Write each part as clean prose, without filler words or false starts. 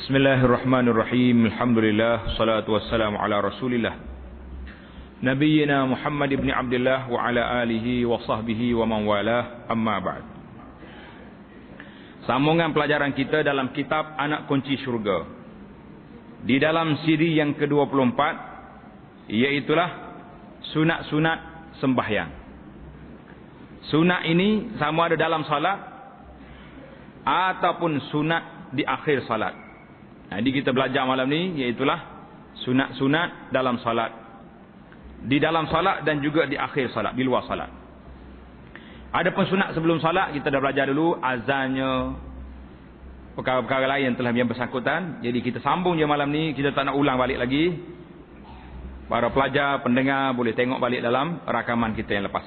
Bismillahirrahmanirrahim. Alhamdulillah, salatu wassalamu ala Rasulillah Nabiyyina Muhammad ibn Abdullah wa ala alihi wa sahbihi wa man walah, amma ba'd. Sambungan pelajaran kita dalam kitab Anak Kunci Syurga, di dalam siri yang ke-24, iaitulah sunat-sunat sembahyang. Sunat ini sama ada dalam salat ataupun sunat di akhir salat. Jadi kita belajar malam ni iaitulah sunat-sunat dalam salat, di dalam salat dan juga di akhir salat, di luar salat. Ada pun sunat sebelum salat kita dah belajar dulu, azannya, perkara-perkara lain telah yang bersangkutan. Jadi kita sambung je malam ni, kita tak nak ulang balik lagi. Para pelajar, pendengar boleh tengok balik dalam rakaman kita yang lepas.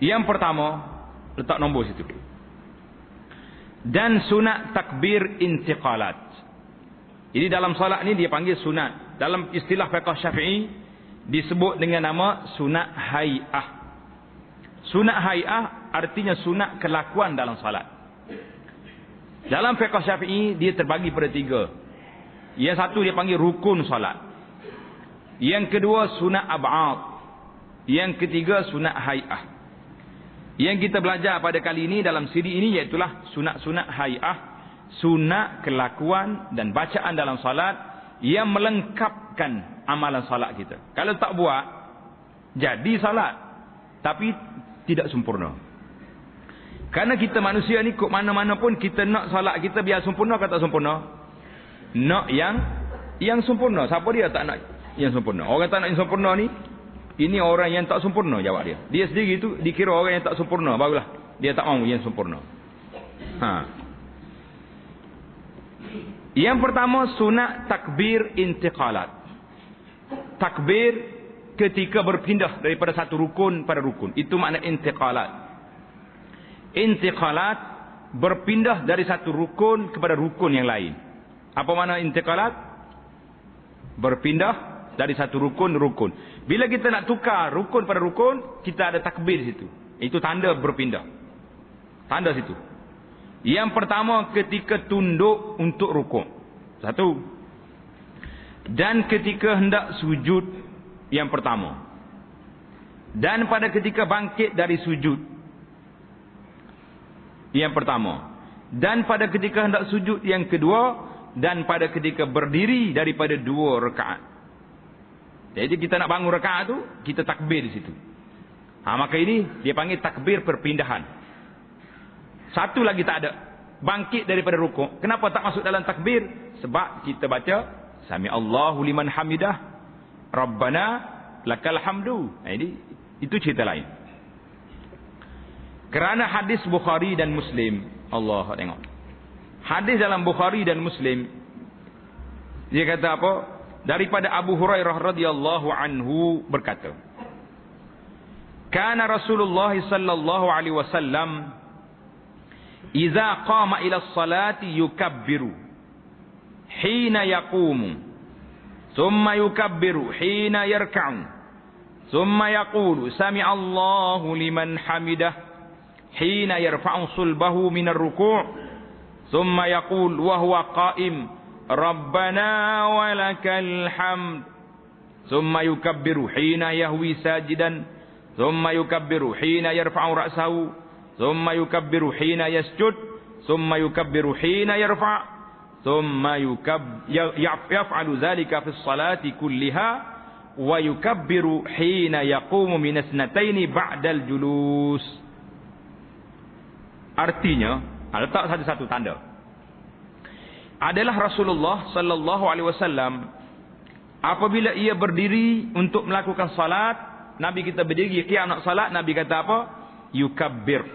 Yang pertama, letak nombor situ. Dan sunat takbir intiqalat. Jadi dalam salat ni dia panggil sunat. Dalam istilah fiqh Syafi'i disebut dengan nama sunat hai'ah. Sunat hai'ah artinya sunat kelakuan dalam salat. Dalam fiqh Syafi'i dia terbagi pada tiga. Yang satu dia panggil rukun salat. Yang kedua sunat ab'ad. Yang ketiga sunat hai'ah. Yang kita belajar pada kali ini dalam siri ini iaitulah sunat-sunat hai'ah, sunat kelakuan dan bacaan dalam salat yang melengkapkan amalan salat kita. Kalau tak buat, jadi salat tapi tidak sempurna. Karena kita manusia ni kok mana-mana pun kita nak salat kita biar sempurna ke tak sempurna? Nak yang sempurna. Siapa dia tak nak yang sempurna? Orang tak nak yang sempurna ni, ini orang yang tak sempurna, jawab dia. Dia sendiri itu dikira orang yang tak sempurna, barulah dia tak mahu yang sempurna. Yang pertama sunat takbir intiqalat. Takbir ketika berpindah daripada satu rukun pada rukun. Itu makna intiqalat. Intiqalat berpindah dari satu rukun kepada rukun yang lain. Apa makna intiqalat? Berpindah dari satu rukun rukun. Bila kita nak tukar rukun pada rukun, kita ada takbir situ. Itu tanda berpindah. Tanda situ. Yang pertama ketika tunduk untuk rukun. Satu. Dan ketika hendak sujud yang pertama. Dan pada ketika bangkit dari sujud yang pertama. Dan pada ketika hendak sujud yang kedua. Dan pada ketika berdiri daripada 2 rakaat. Jadi kita nak bangun rakaat tu, kita takbir di situ. Maka ini dia panggil takbir perpindahan. Satu lagi tak ada. Bangkit daripada rukuk. Kenapa tak masuk dalam takbir? Sebab kita baca Sami Allahu liman hamidah, Rabbana lakal hamdu. Ini itu cerita lain. Kerana hadis Bukhari dan Muslim, Allah tengok. Hadis dalam Bukhari dan Muslim, dia kata apa? Daripada Abu Hurairah radhiyallahu anhu berkata, Kana Rasulullah sallallahu alaihi wasallam idza qama ila as-salati yukabbiru hina yaqumu thumma yukabbiru hina yarka'u thumma yaqulu sami Allahu liman hamidah hina yarfa'u sulbahu min ar-ruku' thumma yaqul wa huwa qa'im Rabbana walakal hamd. Thumma yukabbiru hina yahwi sajidan. Thumma yukabbiru hina yarfa'u ra'sahu. Thumma yukabbiru hina yasjud. Thumma yukabbiru hina yarfa'. Thumma yaf'alu dhalika fi salati kulliha. Wa yukabbiru hina yaqumu min asnataini ba'dal julus. Artinya, letak satu-satu tanda. Adalah Rasulullah sallallahu alaihi wasallam apabila ia berdiri untuk melakukan salat, Nabi kita berdiri qiyam nak salat, Nabi kata apa? Yukabbir.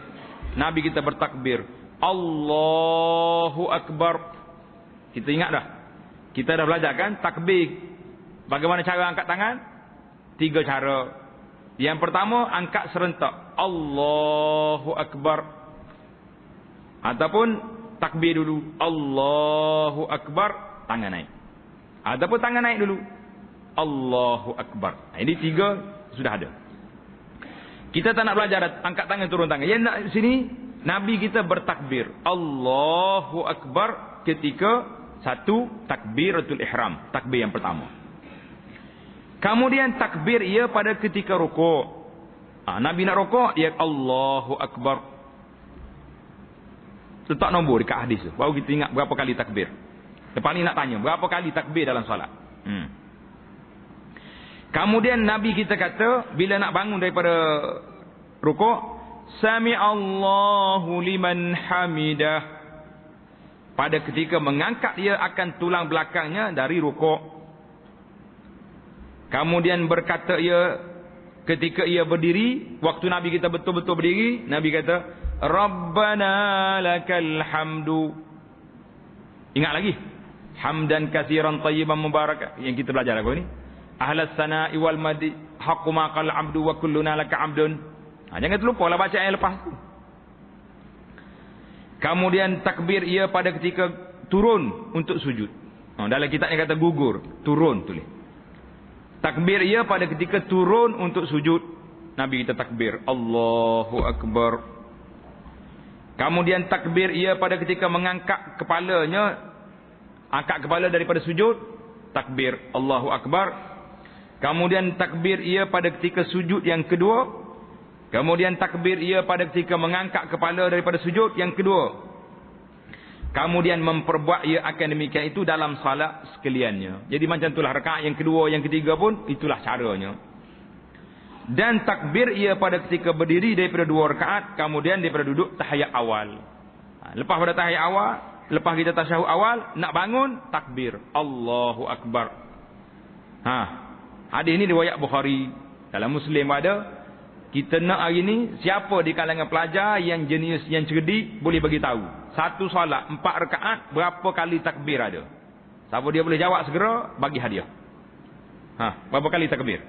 Nabi kita bertakbir, Allahu akbar. Kita ingat dah. Kita dah belajar kan takbir. Bagaimana cara angkat tangan? 3 cara. Yang pertama angkat serentak, Allahu akbar. Ataupun takbir dulu, Allahu akbar, tangan naik. Ataupun tangan naik dulu, Allahu akbar. Ini 3 sudah ada. Kita tak nak belajar angkat tangan turun tangan. Yang nak sini Nabi kita bertakbir, Allahu akbar, ketika satu takbiratul ihram, takbir yang pertama. Kemudian takbir ia pada ketika rukuk. Nabi nak rukuk, dia Allahu Akbar. Letak nombor dekat hadis tu. Baru kita ingat berapa kali takbir. Lepas ni nak tanya, berapa kali takbir dalam solat? Kemudian Nabi kita kata, bila nak bangun daripada rukuk, Sami'allahu liman hamidah. Pada ketika mengangkat dia akan tulang belakangnya dari rukuk. Kemudian berkata ia ketika ia berdiri, waktu Nabi kita betul-betul berdiri, Nabi kata, Rabbana lakal hamdu. Ingat lagi? Hamdan katsiran tayyiban mubarakan. Yang kita belajar lagu ni. Ahlas sana'i wal madi haqqu ma qala abdu wa kulluna laka abdun. Jangan terlupa lah baca ayat lepas tu. Kemudian takbir ia pada ketika turun untuk sujud. Dalam kitabnya kata gugur, turun tulis. Takbir ia pada ketika turun untuk sujud. Nabi kita takbir Allahu Akbar. Kemudian takbir ia pada ketika mengangkat kepalanya, angkat kepala daripada sujud, takbir Allahu Akbar. Kemudian takbir ia pada ketika sujud yang kedua. Kemudian takbir ia pada ketika mengangkat kepala daripada sujud yang kedua. Kemudian memperbuat ia akan demikian itu dalam salat sekaliannya. Jadi macam itulah rakaat yang kedua, yang ketiga pun itulah caranya. Dan takbir ia pada ketika berdiri daripada 2 rakaat, kemudian daripada duduk tahiyat awal. Lepas pada tahiyat awal, lepas kita tasyahud awal, nak bangun, takbir Allahu Akbar. Hadis ini riwayat Bukhari. Dalam Muslim ada. Kita nak hari ni, siapa di kalangan pelajar yang jenis yang cerdik boleh bagi tahu. Satu solat 4 rakaat berapa kali takbir ada? Siapa dia boleh jawab segera, bagi hadiah. Berapa kali takbir?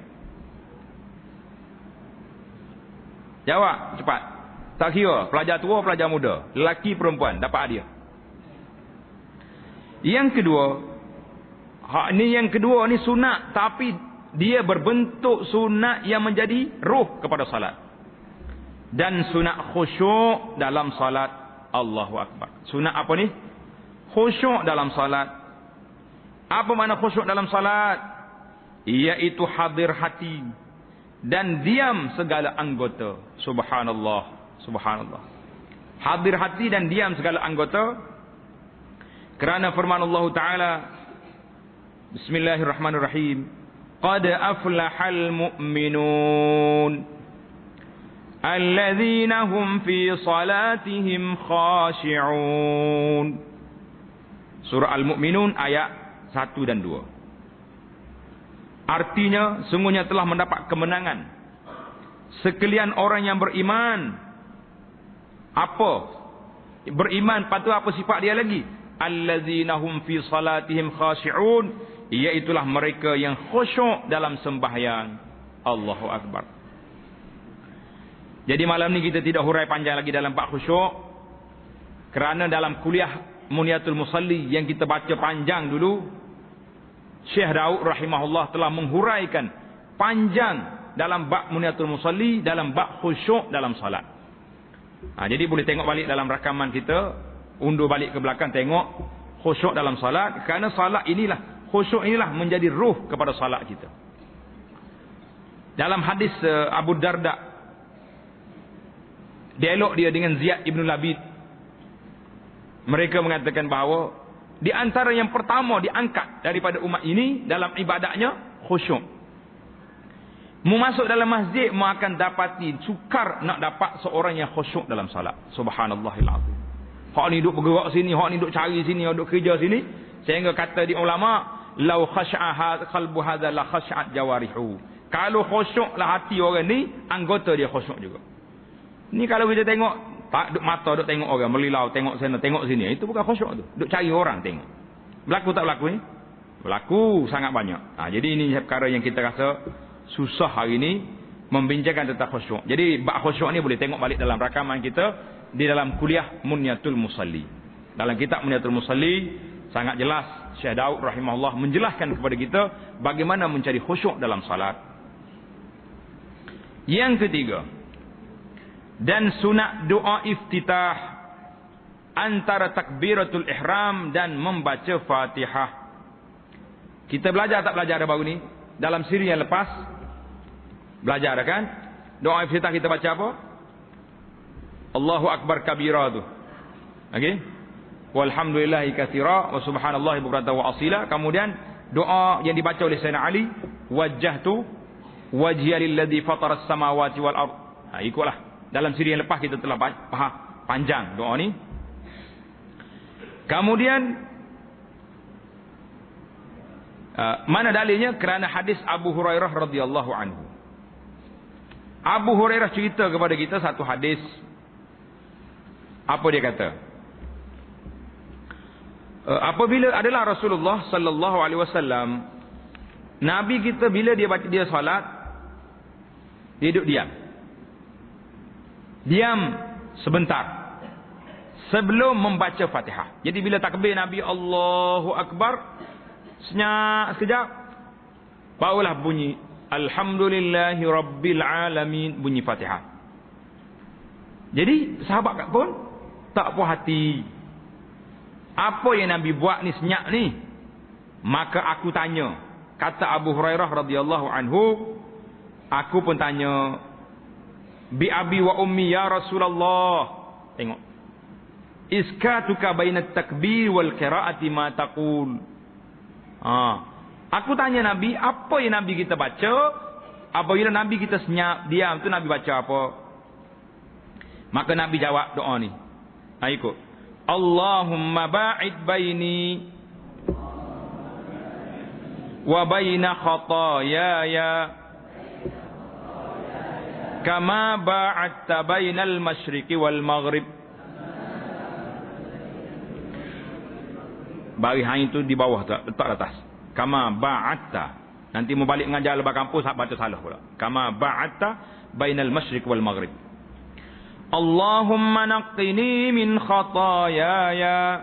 Jawab cepat. Tak kira pelajar tua, pelajar muda, lelaki perempuan, dapat hadiah. Yang kedua, yang kedua ni sunat, tapi dia berbentuk sunat yang menjadi ruh kepada salat. Dan sunat khusyuk dalam salat. Allahu Akbar. Sunat apa ni? Khusyuk dalam salat. Apa makna khusyuk dalam salat? Iaitu hadir hati dan diam segala anggota. Subhanallah, subhanallah. Hadir hati dan diam segala anggota. Kerana firman Allah Ta'ala, Bismillahirrahmanirrahim, Qad aflahal mu'minun alladzina hum fi salatihim khashi'un. Surah Al-Mu'minun ayat 1 dan 2. Artinya, sungguhnya telah mendapat kemenangan sekalian orang yang beriman. Apa? Beriman, patut apa sifat dia lagi? Alladzina hum fi salatihim khashi'un, iaitulah mereka yang khusyuk dalam sembahyang. Allahu Akbar. Jadi malam ni kita tidak hurai panjang lagi dalam bab khusyuk, kerana dalam kuliah Muniatul Musalli yang kita baca panjang dulu, Syekh Daud rahimahullah telah menghuraikan panjang dalam bab Muniatul Musalli, dalam bab khusyuk dalam salat. Jadi boleh tengok balik dalam rakaman kita, undur balik ke belakang, tengok khusyuk dalam salat. Kerana salat inilah, khusyuk inilah menjadi ruh kepada salat kita. Dalam hadis Abu Darda, dialog dia dengan Ziyad ibn Labid, mereka mengatakan bahawa di antara yang pertama diangkat daripada umat ini dalam ibadahnya khusyuk. Mu masuk dalam masjid, mu akan dapati sukar nak dapat seorang yang khusyuk dalam salat. Subhanallahil azim. Hak ni duk bergerak sini, hak ni duk cari sini, hak duk kerja sini, sehingga kata di ulama, lau khasha'a qalbu hadza la khash'at jawarihu. Kalau khusyuklah hati orang ni, anggota dia khusyuk juga. Ni kalau kita tengok, tak duk mata duk tengok orang, melilau tengok sana tengok sini, itu bukan khusyuk tu. Duk cari orang tengok. Berlaku tak berlaku ni? Berlaku sangat banyak. Jadi ini perkara yang kita rasa susah hari ni membincangkan tentang khusyuk. Jadi bab khusyuk ni boleh tengok balik dalam rakaman kita di dalam kuliah Muniatul Musalli. Dalam kitab Muniatul Musalli sangat jelas Syekh Daud rahimahullah menjelaskan kepada kita bagaimana mencari khusyuk dalam salat. Yang ketiga, dan sunat doa iftitah antara takbiratul ihram dan membaca Fatihah. Kita belajar tak belajar dah baru ni? Dalam siri yang lepas belajar dah kan? Doa iftitah kita baca apa? Allahu akbar kabira tu. Okey? Walhamdulillahi katsira wa subhanallahi bukratan wa asila. Kemudian doa yang dibaca oleh Sayyidina Ali, wajjahtu wajhiya lilladzi fatara as-samawati wal ard. Ikutlah. Dalam siri yang lepas kita telah faham panjang doa ni. Kemudian mana dalilnya? Kerana hadis Abu Hurairah radhiyallahu anhu. Abu Hurairah cerita kepada kita satu hadis. Apa dia kata? Apabila adalah Rasulullah sallallahu alaihi wasallam, Nabi kita bila dia solat, dia duduk diam. Diam sebentar sebelum membaca Fatihah. Jadi bila takbir Nabi Allahu akbar, senyap sekejap, barulah bunyi Alhamdulillahi Rabbil Alamin, bunyi Fatihah. Jadi sahabat pun tak puas hati. Apa yang Nabi buat ni senyap ni? Maka aku tanya, kata Abu Hurairah radhiyallahu anhu, aku pun tanya, bi abi wa ummi ya Rasulullah. Tengok. Iskatuka bainat takbir wal qiraati ma taqul. Aku tanya Nabi, apa yang Nabi kita baca? Apabila Nabi kita senyap, diam tu Nabi baca apa? Maka Nabi jawab doa ni. Ikut. Allahumma ba'id baini wa baina khataayaya kama ba'adta bainal masyriqi wal maghrib. Bari hang itu di bawah tak, letak atas. Kama ba'adta. Nanti mau balik mengajar lepas kampus baca salah pula. Kama ba'adta bainal masyriqi wal maghrib. Allahumma naqqini min khataayaya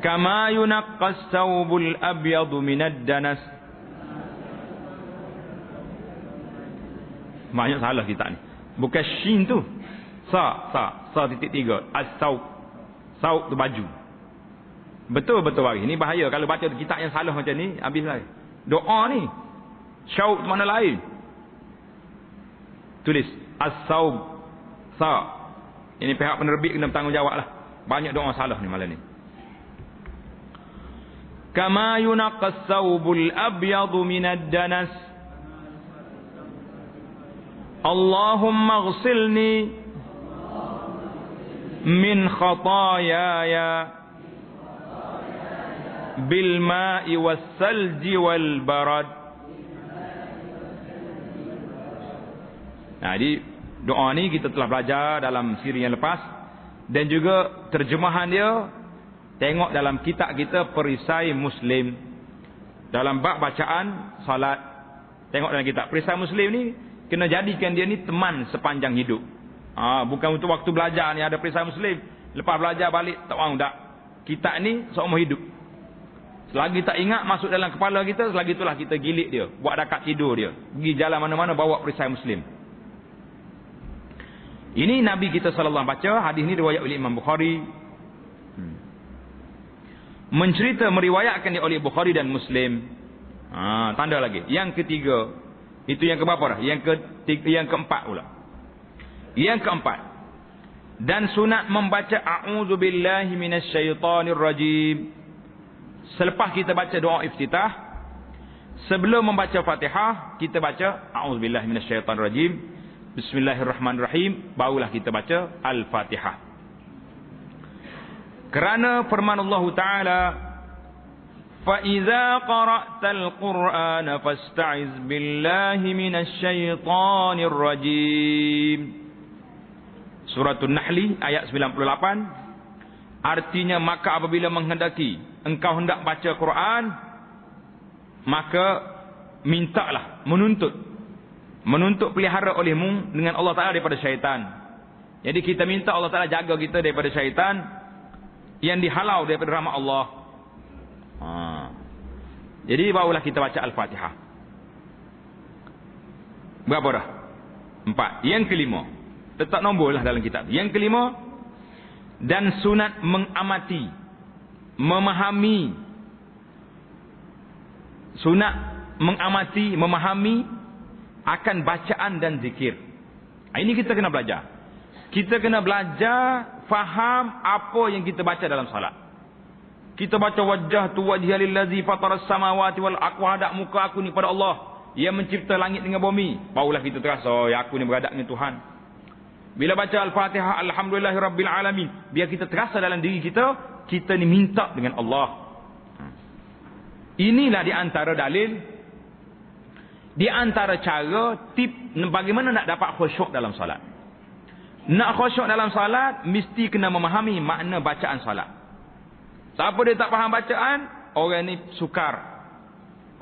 kama yunaqqa as-sawbul abyadu minad danas. Banyak salah kita ni. Bukan shin tu. Sa titik 3. As-sawb. Sawb tu baju. Betul-betul hari. Ini bahaya kalau baca kitab yang salah macam ni, habislah. Doa ni. Syaub tu mana lain. Tulis as-saub sa. Ini pihak penerbit kena bertanggungjawab lah. Banyak doa salah ni malam ni. Kama yunaqqas saubul abyadu minad danas. Allahumma ghsilni min khataayaya bil ma'i was salji wal barad. Jadi doa ni kita telah belajar dalam siri yang lepas, dan juga terjemahan dia tengok dalam kitab kita Perisai Muslim dalam bab bacaan salat. Tengok dalam kitab Perisai Muslim ni, kena jadikan dia ni teman sepanjang hidup. Bukan untuk waktu belajar ni ada Perisai Muslim, lepas belajar balik tak mahu tak. Kitab ni seumur hidup. Selagi tak ingat masuk dalam kepala kita, selagi itulah kita gilik dia, buat dekat tidur dia, pergi jalan mana-mana bawa Perisai Muslim. Ini Nabi kita sallallahu alaihi wasallam baca. Hadis ni riwayat oleh Imam Bukhari. Mencerita meriwayatkan oleh Bukhari dan Muslim. Tanda lagi. Yang ketiga. Itu yang keberapa dah? Yang keempat pula. Yang keempat. Dan sunat membaca a'udzubillahi minasyaitonir rajim. Selepas kita baca doa iftitah, sebelum membaca Fatihah, kita baca a'udzubillahi minasyaitonir rajim. Bismillahirrahmanirrahim. Barulah kita baca Al-Fatihah. Kerana firman Allah Ta'ala, فَإِذَا قَرَأْتَ الْقُرْآنَ فَاسْتَعِذْ بِاللَّهِ مِنَ الشَّيْطَانِ الرَّجِيمِ. Suratul Nahli ayat 98. Artinya, maka apabila menghendaki engkau hendak baca Quran, maka mintalah, menuntut pelihara olehmu dengan Allah Ta'ala daripada syaitan. Jadi kita minta Allah Ta'ala jaga kita daripada syaitan yang dihalau daripada rahmat Allah. Jadi barulah kita baca Al-Fatihah. Berapa dah? 4. Yang kelima, Letak nombor lah dalam kitab. Yang kelima, dan sunat mengamati, memahami. Sunat mengamati, memahami akan bacaan dan zikir. Ini kita kena belajar. Kita kena belajar faham apa yang kita baca dalam salat. Kita baca wajah tu wajhiyal ladzi fataras samawati wal ardh, hadap muka aku ni pada Allah yang mencipta langit dengan bumi. Barulah kita terasa, oh, ya aku ni berhadap dengan Tuhan. Bila baca Al-Fatihah, alhamdulillahirabbil alamin, biar kita terasa dalam diri kita, kita ni minta dengan Allah. Inilah di antara dalil, di antara cara tip bagaimana nak dapat khusyuk dalam salat. Nak khusyuk dalam salat, mesti kena memahami makna bacaan salat. Siapa dia tak faham bacaan, orang ni sukar,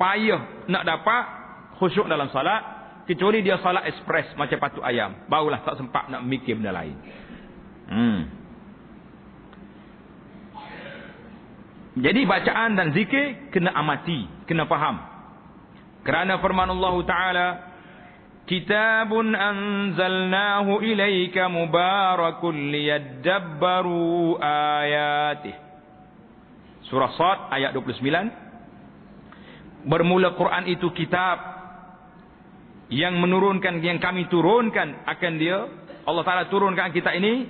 payah nak dapat khusyuk dalam salat. Kecuali dia salat ekspres macam patuk ayam, barulah tak sempat nak mikir benda lain. Jadi bacaan dan zikir kena amati, kena faham. Kerana firman Allah Ta'ala, kitabun anzalnahu ilaika mubarakun liyadabbaru ayatih. Surah Sad ayat 29. Bermula Quran itu kitab yang menurunkan, yang kami turunkan akan dia. Allah Ta'ala turunkan kita ini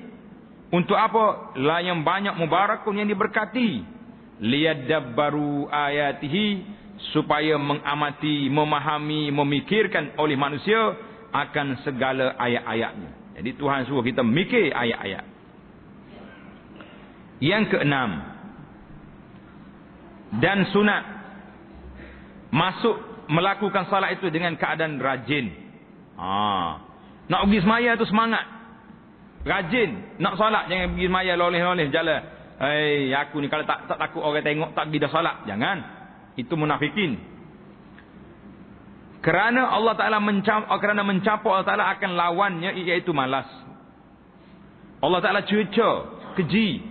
untuk apa? La yang banyak mubarakun, yang diberkati. Liyadabbaru ayatihi, supaya mengamati, memahami, memikirkan oleh manusia akan segala ayat-ayatnya. Jadi Tuhan suruh kita mikir ayat-ayat. Yang keenam, dan sunat masuk melakukan salat itu dengan keadaan rajin. Nak pergi semaya tu semangat, rajin nak salat. Jangan pergi semaya loleh-loleh jalan. Aku ni kalau tak takut orang tengok, tak pergi dah salat. Jangan. Itu munafikin. Kerana Allah Ta'ala mencampur Allah Ta'ala akan lawannya, iaitu malas. Allah Ta'ala cerca, keji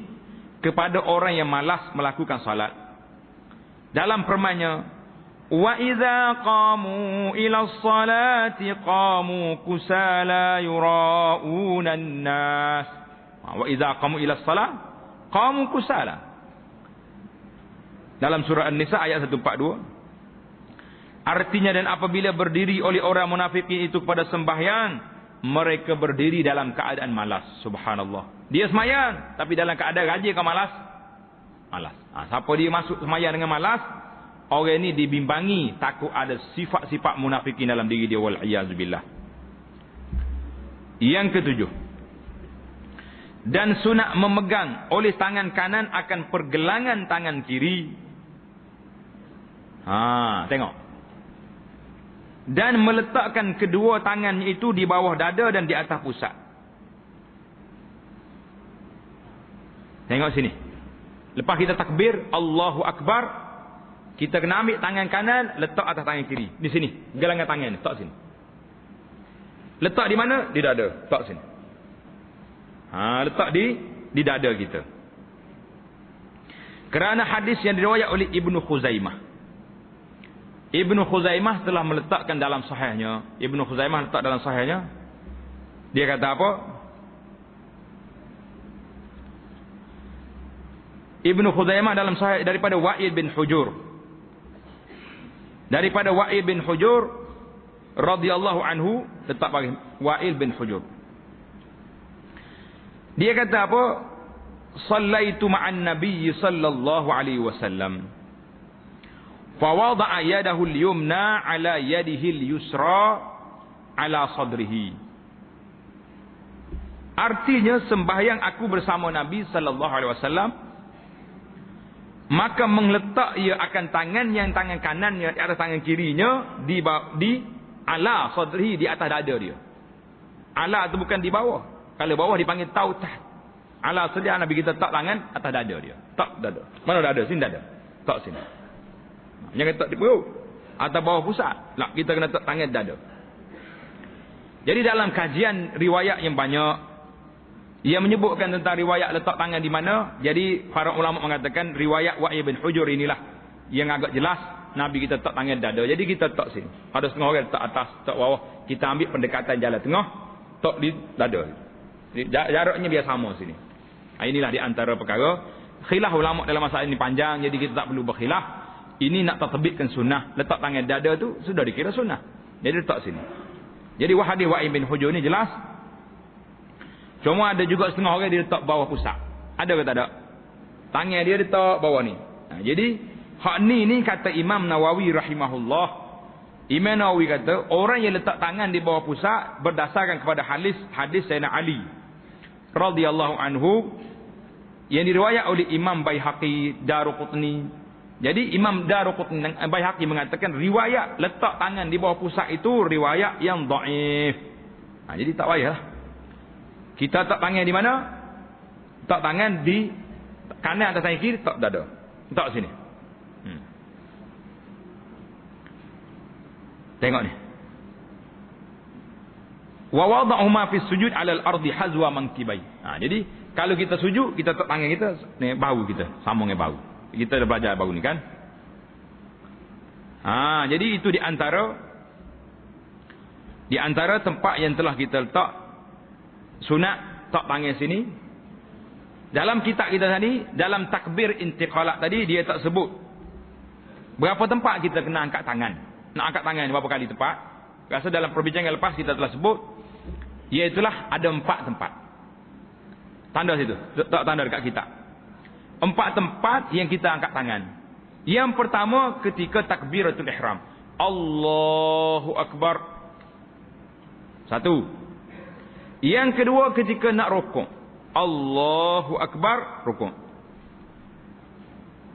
kepada orang yang malas melakukan salat. Dalam firman-Nya, wa idza qamu ila sholati qamu kusala yurauna an-nas. Wa idza qamu ila shalah qamu kusala. Dalam surah An-Nisa ayat 142. Artinya, dan apabila berdiri oleh orang munafikin itu kepada sembahyang, mereka berdiri dalam keadaan malas. Subhanallah. Dia sembahyang tapi dalam keadaan rajin ke malas? Malas. Siapa dia masuk sembahyang dengan malas, orang ini dibimbangi, takut ada sifat-sifat munafikin dalam diri dia, wal iyazubillah. Yang ketujuh, dan sunat memegang oleh tangan kanan akan pergelangan tangan kiri. Tengok. Dan meletakkan kedua tangannya itu di bawah dada dan di atas pusat. Tengok sini. Lepas kita takbir Allahu Akbar, kita kena ambil tangan kanan, letak atas tangan kiri. Di sini, gelangan tangan, letak sini. Letak di mana? Di dada. Letak sini. Letak di dada kita. Kerana hadis yang diriwayat oleh Ibnu Khuzaimah. Ibnu Khuzaimah telah meletakkan dalam sahihnya. Ibnu Khuzaimah letak dalam sahihnya. Dia kata apa? Ibnu Khuzaimah dalam sahih daripada Wa'il bin Hujur. Daripada Wa'il bin Hujur radhiyallahu anhu, letak bagi Wa'il bin Hujur. Dia kata apa? Sallaitu ma'an Nabi sallallahu alaihi wasallam. Fa wada'a yadahu al-yumna 'ala yadihi al-yusra 'ala sadrihi. Artinya, sembahyang aku bersama Nabi sallallahu alaihi wasallam, maka meletak ia akan tangan yang tangan kanannya di atas tangan kirinya di ala sadrihi, di atas dada dia. Ala itu bukan di bawah. Kalau bawah dipanggil tautah. Ala sedia Nabi kita tak tangan atas dada dia. Tak dada. Mana dada? Sini dada. Tak sini. Jangan tak di perut. Atau bawah pusat. Lah, kita kena tak tangan dada. Jadi dalam kajian riwayat yang banyak, ia menyebutkan tentang riwayat letak tangan di mana. Jadi para ulama mengatakan riwayat Wa'il bin Hujur inilah yang agak jelas Nabi kita tak tangan dada. Jadi kita tak sini. Ada setengah orang tak atas, tak bawah. Kita ambil pendekatan jalan tengah. tok di dada. Jaraknya biar sama sini. Inilah di antara perkara khilaf ulama dalam masalah ini panjang, jadi kita tak perlu berkhilaf. Ini nak tatbikkan sunnah, letak tangan dada tu sudah dikira sunnah. Jadi letak sini. Jadi hadis Wa'il bin Hujur ni jelas. Cuma ada juga setengah orang dia letak bawah pusat. Ada ke tak ada? Tangan dia letak bawah ni. Jadi hak ni kata Imam Nawawi rahimahullah. Imam Nawawi kata orang yang letak tangan di bawah pusat berdasarkan kepada hadis Sayyidina Ali radhiyallahu anhu yang diriwayat oleh Imam Baihaqi, Daruqutni. Jadi Imam Daruqutni dan Baihaqi mengatakan riwayat letak tangan di bawah pusat itu riwayat yang dhaif. Jadi tak payah. Kita letak tangan di mana? Letak tangan di kanan atas kiri, tak dada. Letak sini. Tengok ni. Wa wada'uhuma fi sujud 'ala al-ardi hazwa mankibai. Jadi kalau kita sujud, kita letak tangan kita ni bahu kita, sama dengan bahu. Kita dah belajar bahu ni kan? Jadi itu di antara tempat yang telah kita letak sunat tak tangan sini. Dalam kitab kita tadi, dalam takbir intiqalat tadi dia tak sebut berapa tempat kita kena angkat tangan. Nak angkat tangan berapa kali tempat? Rasa dalam perbincangan lepas kita telah sebut, iaitulah ada 4 tempat. Tanda situ, tak tanda dekat kitab. 4 tempat yang kita angkat tangan. Yang pertama ketika takbiratul ihram. Allahu Akbar. 1. Yang kedua ketika nak rukuk. Allahu Akbar, rukuk.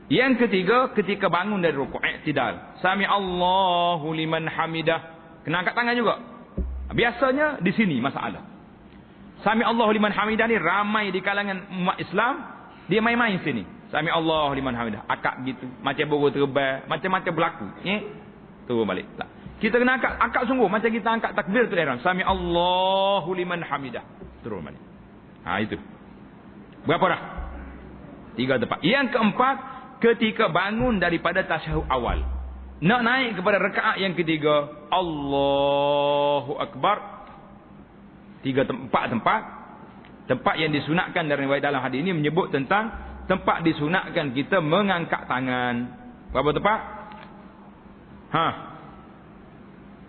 Yang ketiga ketika bangun dari rukuk, i'tidal. Sami Allahu liman hamidah. Kena angkat tangan juga. Biasanya di sini masalah. Sami Allahu liman hamidah ni ramai di kalangan umat Islam, dia main-main sini. Sami Allahu liman hamidah. Akak gitu, macam burung terbang, macam-macam berlaku. Turun balik. Kita kena angkat sungguh macam kita angkat takbir tu ihram. Sami Allahu liman hamidah. Turun balik. Itu. Berapa dah? 3 tempat. Yang keempat, ketika bangun daripada tasyahud awal. Nak naik kepada rakaat yang ketiga, Allahu Akbar. 4 tempat. Tempat yang disunatkan dari riwayat dalam hadis ini menyebut tentang tempat disunatkan kita mengangkat tangan. Berapa tempat?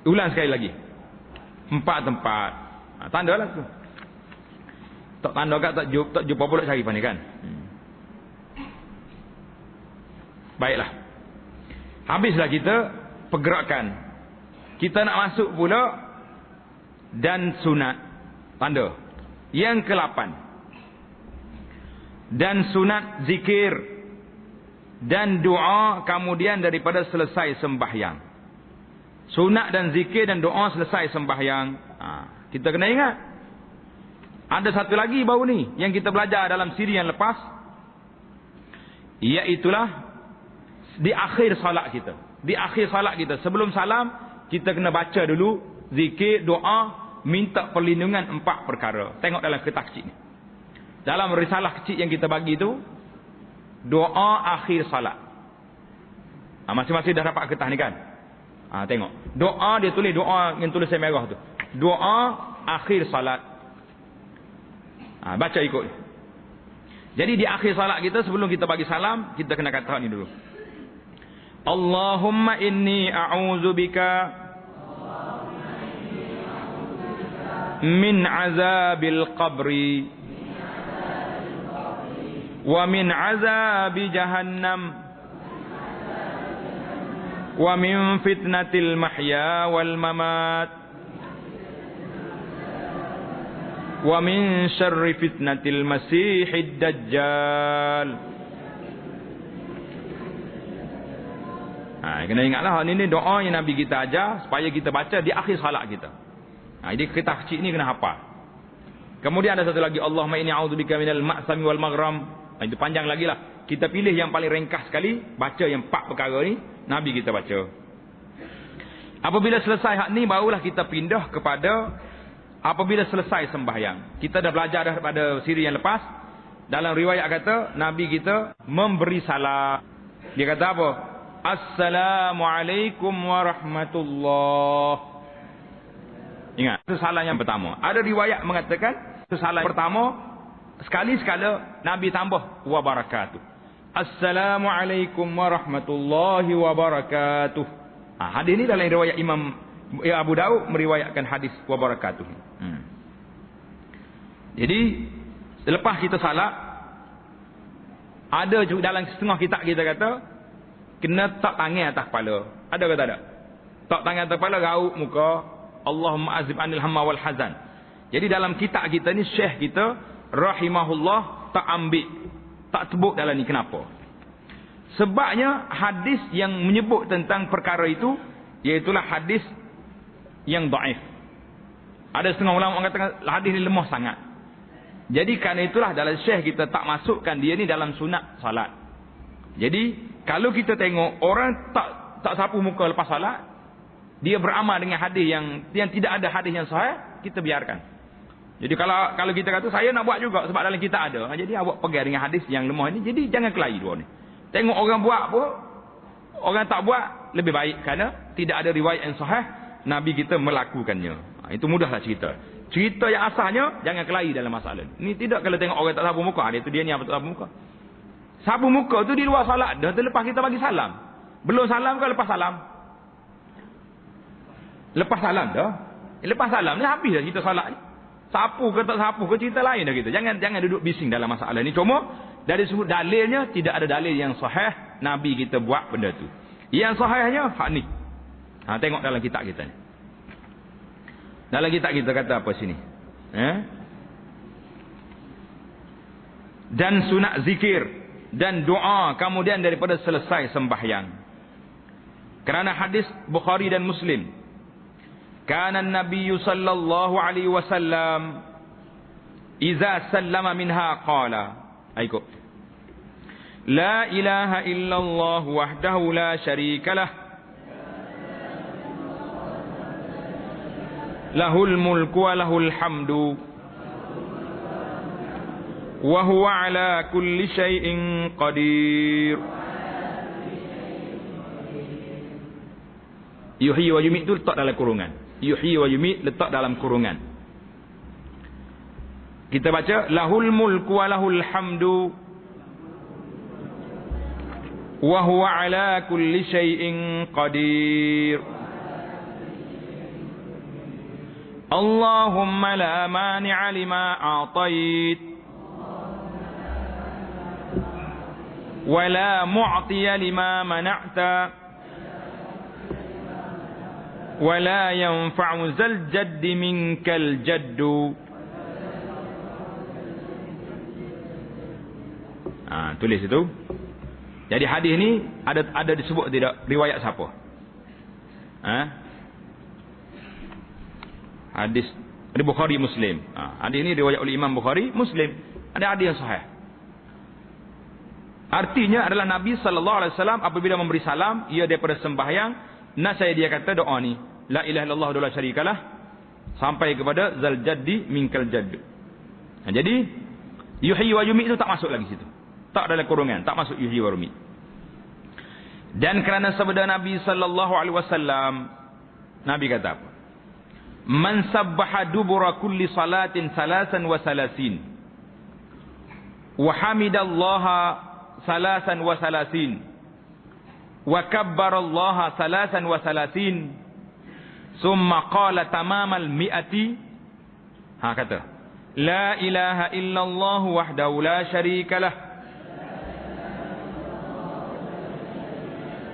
Ulang sekali lagi. 4 tempat. Tandalah tu. Tak tanda kat tak jumpa pula cari pandai kan. Baiklah. Habislah kita pergerakan. Kita nak masuk pula dan sunat. Tanda. Yang ke-8. Dan sunat zikir dan doa kemudian daripada selesai sembahyang. Sunat dan zikir dan doa selesai sembahyang. Kita kena ingat. Ada satu lagi baru ni yang kita belajar dalam siri yang lepas, iaitulah di akhir salat kita. Di akhir salat kita, sebelum salam, kita kena baca dulu zikir, doa, minta perlindungan 4 perkara. Tengok dalam kertas kecil ni. Dalam risalah kecil yang kita bagi tu, doa akhir salat. Masing-masing dah dapat kertas ni kan? Tengok. Doa dia tulis, doa yang tulis merah tu. Doa akhir salat. Baca ikut. Jadi di akhir salat kita, sebelum kita bagi salam, kita kena kata ni dulu. Allahumma inni a'udzubika min azabil qabri wa min azabi jahannam wa min fitnatil mahya wal mamat wa min syarri fitnatil masihid dajjal. Kena ingatlah ini doa yang Nabi kita ajar supaya kita baca di akhir salat kita. Jadi kertas kecil ni kena hafal. Kemudian ada satu lagi, Allahumma inni a'udzubika minal ma'sami wal maghram. Itu panjang lagi lah. Kita pilih yang paling ringkas sekali, baca yang 4 perkara ni, Nabi kita baca. Apabila selesai hak ni, barulah kita pindah kepada apabila selesai sembahyang. Kita dah belajar dah pada siri yang lepas. Dalam riwayat kata, Nabi kita memberi salam. Dia kata apa? Assalamualaikum warahmatullahi. Ingat, kesalahan yang pertama. Ada riwayat mengatakan kesalahan pertama sekali-sekala Nabi tambah wa barakatuh. Assalamualaikum warahmatullahi wabarakatuh. Hadis ini dalam riwayat Imam Abu Daud meriwayatkan hadis wa barakatuh. Jadi selepas kita salat, ada juga dalam setengah kitab kita kata kena tak tangan atas kepala. Ada ke tak ada? Tak tangan atas kepala, raut muka, Allahumma azib anil hamma wal hazan. Jadi dalam kitab kita ni, syekh kita rahimahullah tak ambil, tak sebut dalam ni. Kenapa? Sebabnya hadis yang menyebut tentang perkara itu iaitulah hadis yang dhaif. Ada setengah ulama mengatakan hadis ni lemah sangat. Jadi kerana itulah dalam syekh kita tak masukkan dia ni dalam sunat salat. Jadi kalau kita tengok orang tak sapu muka lepas salat, dia beramal dengan hadis yang tidak ada hadis yang sahih, kita biarkan. Jadi kalau kita kata saya nak buat juga sebab dalam kita ada, jadi awak pegang dengan hadis yang lemah ini. Jadi jangan kelahi dua ni. Tengok orang buat apa, orang tak buat lebih baik kerana tidak ada riwayat yang sahih Nabi kita melakukannya. Itu mudahlah cerita. Cerita yang asalnya jangan kelahi dalam masalah ni. Tidak kalau tengok orang tak sapu muka, dia ni apa tak sapu muka. Sapu muka tu di luar salat dah, lepas kita bagi salam. Belum salam ke lepas salam? Lepas salam dah. Lepas salam ni habis dah cerita salat ni. Sapu ke tak sapu ke cerita lain dah kita. Jangan duduk bising dalam masalah ni. Cuma dari sudut dalilnya tidak ada dalil yang sahih Nabi kita buat benda tu. Yang sahihnya hak ni. Tengok dalam kitab kita ni. Dalam kitab kita kata apa sini? Dan sunat zikir dan doa kemudian daripada selesai sembahyang. Kerana hadis Bukhari dan Muslim. Kana an-nabiy sallallahu alaihi wasallam idza sallama minha qala. Aiko. La ilaha illallah wahdahu la syarika lah. Lahul mulku wa lahul hamdu wa huwa ala kulli syai'in qadir. Yuhyi wa yumit itu letak dalam kurungan. Yuhyi wa yumit letak dalam kurungan. Kita baca lahul mulku wa lahul hamdu wa huwa ala kulli syai'in qadir. Allahumma la mani'a lima a'tait wa la mu'tiya lima mana'ta wa la yanfa'u zal jaddi minkal jaddu. Tulis itu. Jadi hadis ni ada disebut tidak riwayat siapa? Hadis dari Bukhari Muslim. Hadis ini riwayat oleh Imam Bukhari Muslim. Ada hadis yang sahih. Artinya adalah Nabi sallallahu alaihi wasallam apabila memberi salam, ia daripada sembahyang, nasai dia kata doa ni, la ilaha illallah wa la syarikalah, sampai kepada zal jaddi minkal jadd. Jadi yuhyi wa yumit itu tak masuk lagi situ. Tak dalam kurungan, tak masuk yuhyi wa yumit. Dan kerana sabda Nabi sallallahu alaihi wasallam, Nabi kata apa? Man sabbaha dubura kulli salatin salasan wa salasin wa hamidallaha salasan wa salasin wa kabbarallaha salasan wa salasin summa qala tamamal mi'ati, kata la ilaha illallah wahdahu la syarikalah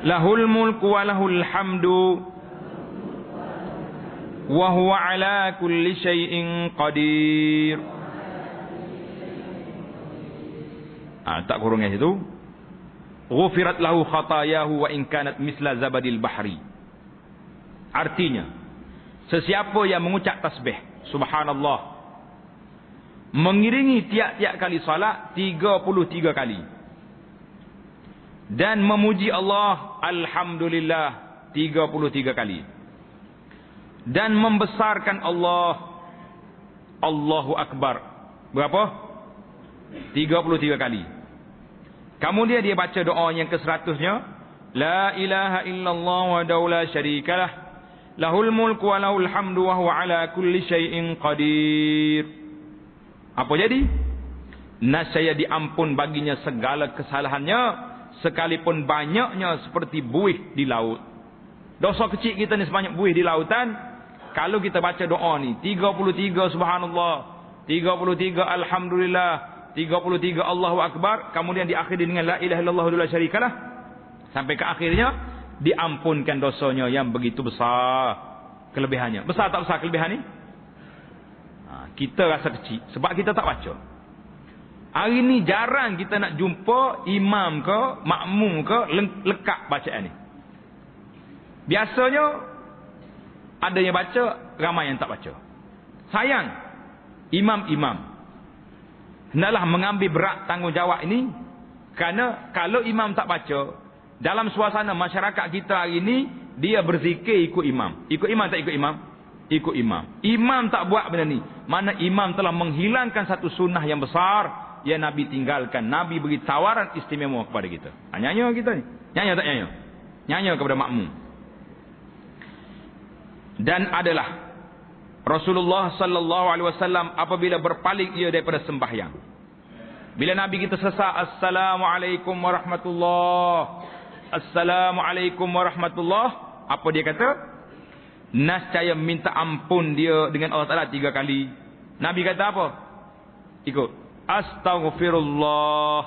lahul mulku wa lahul hamdu wa huwa ala kulli syai'in qadir. Tak kurungnya situ. Ghufirat lahu khatayahu wa in kanat misla zabadil bahri. Artinya, sesiapa yang mengucap tasbih subhanallah mengiringi tiap-tiap kali salat 33 kali dan memuji Allah alhamdulillah 33 kali dan membesarkan Allah Allahu Akbar berapa? 33 kali. Kemudian dia baca doa yang ke-100-nya, la ilaha illallah wa la syarikalah Lahul mulku wa lahul hamdu wa huwa ala kulli syai'in qadir. Apa jadi? Nascaya diampun baginya segala kesalahannya, sekalipun banyaknya seperti buih di laut. Dosa kecil kita ni sebanyak buih di lautan. Kalau kita baca doa ni 33 subhanallah, 33 alhamdulillah, 33 Allahu akbar, kemudian diakhiri dengan la ilaha illallah wa la syarikalah, sampai ke akhirnya diampunkan dosanya yang begitu besar kelebihannya. Besar tak besar kelebihan ni? Kita rasa kecil sebab kita tak baca. Hari ni jarang kita nak jumpa imam ke makmum ke lekat bacaan ni. Biasanya ada yang baca, ramai yang tak baca. Sayang, imam-imam hendaklah mengambil berat tanggungjawab ini, kerana kalau imam tak baca, dalam suasana masyarakat kita hari ini, dia berzikir ikut imam. Ikut imam tak ikut imam? Ikut imam. Imam tak buat benda ni, mana imam telah menghilangkan satu sunnah yang besar yang Nabi tinggalkan. Nabi beri tawaran istimewa kepada kita. Nyanya kita ni. Nyanya tak nyanya? Nyanya kepada makmum. Dan adalah Rasulullah sallallahu alaihi wasallam apabila berpaling ia daripada sembahyang, bila Nabi kita sesak assalamualaikum warahmatullah, assalamualaikum warahmatullah, apa dia kata? Nascaya minta ampun dia dengan Allah Taala 3 kali. Nabi kata apa? Ikut. Astaghfirullah,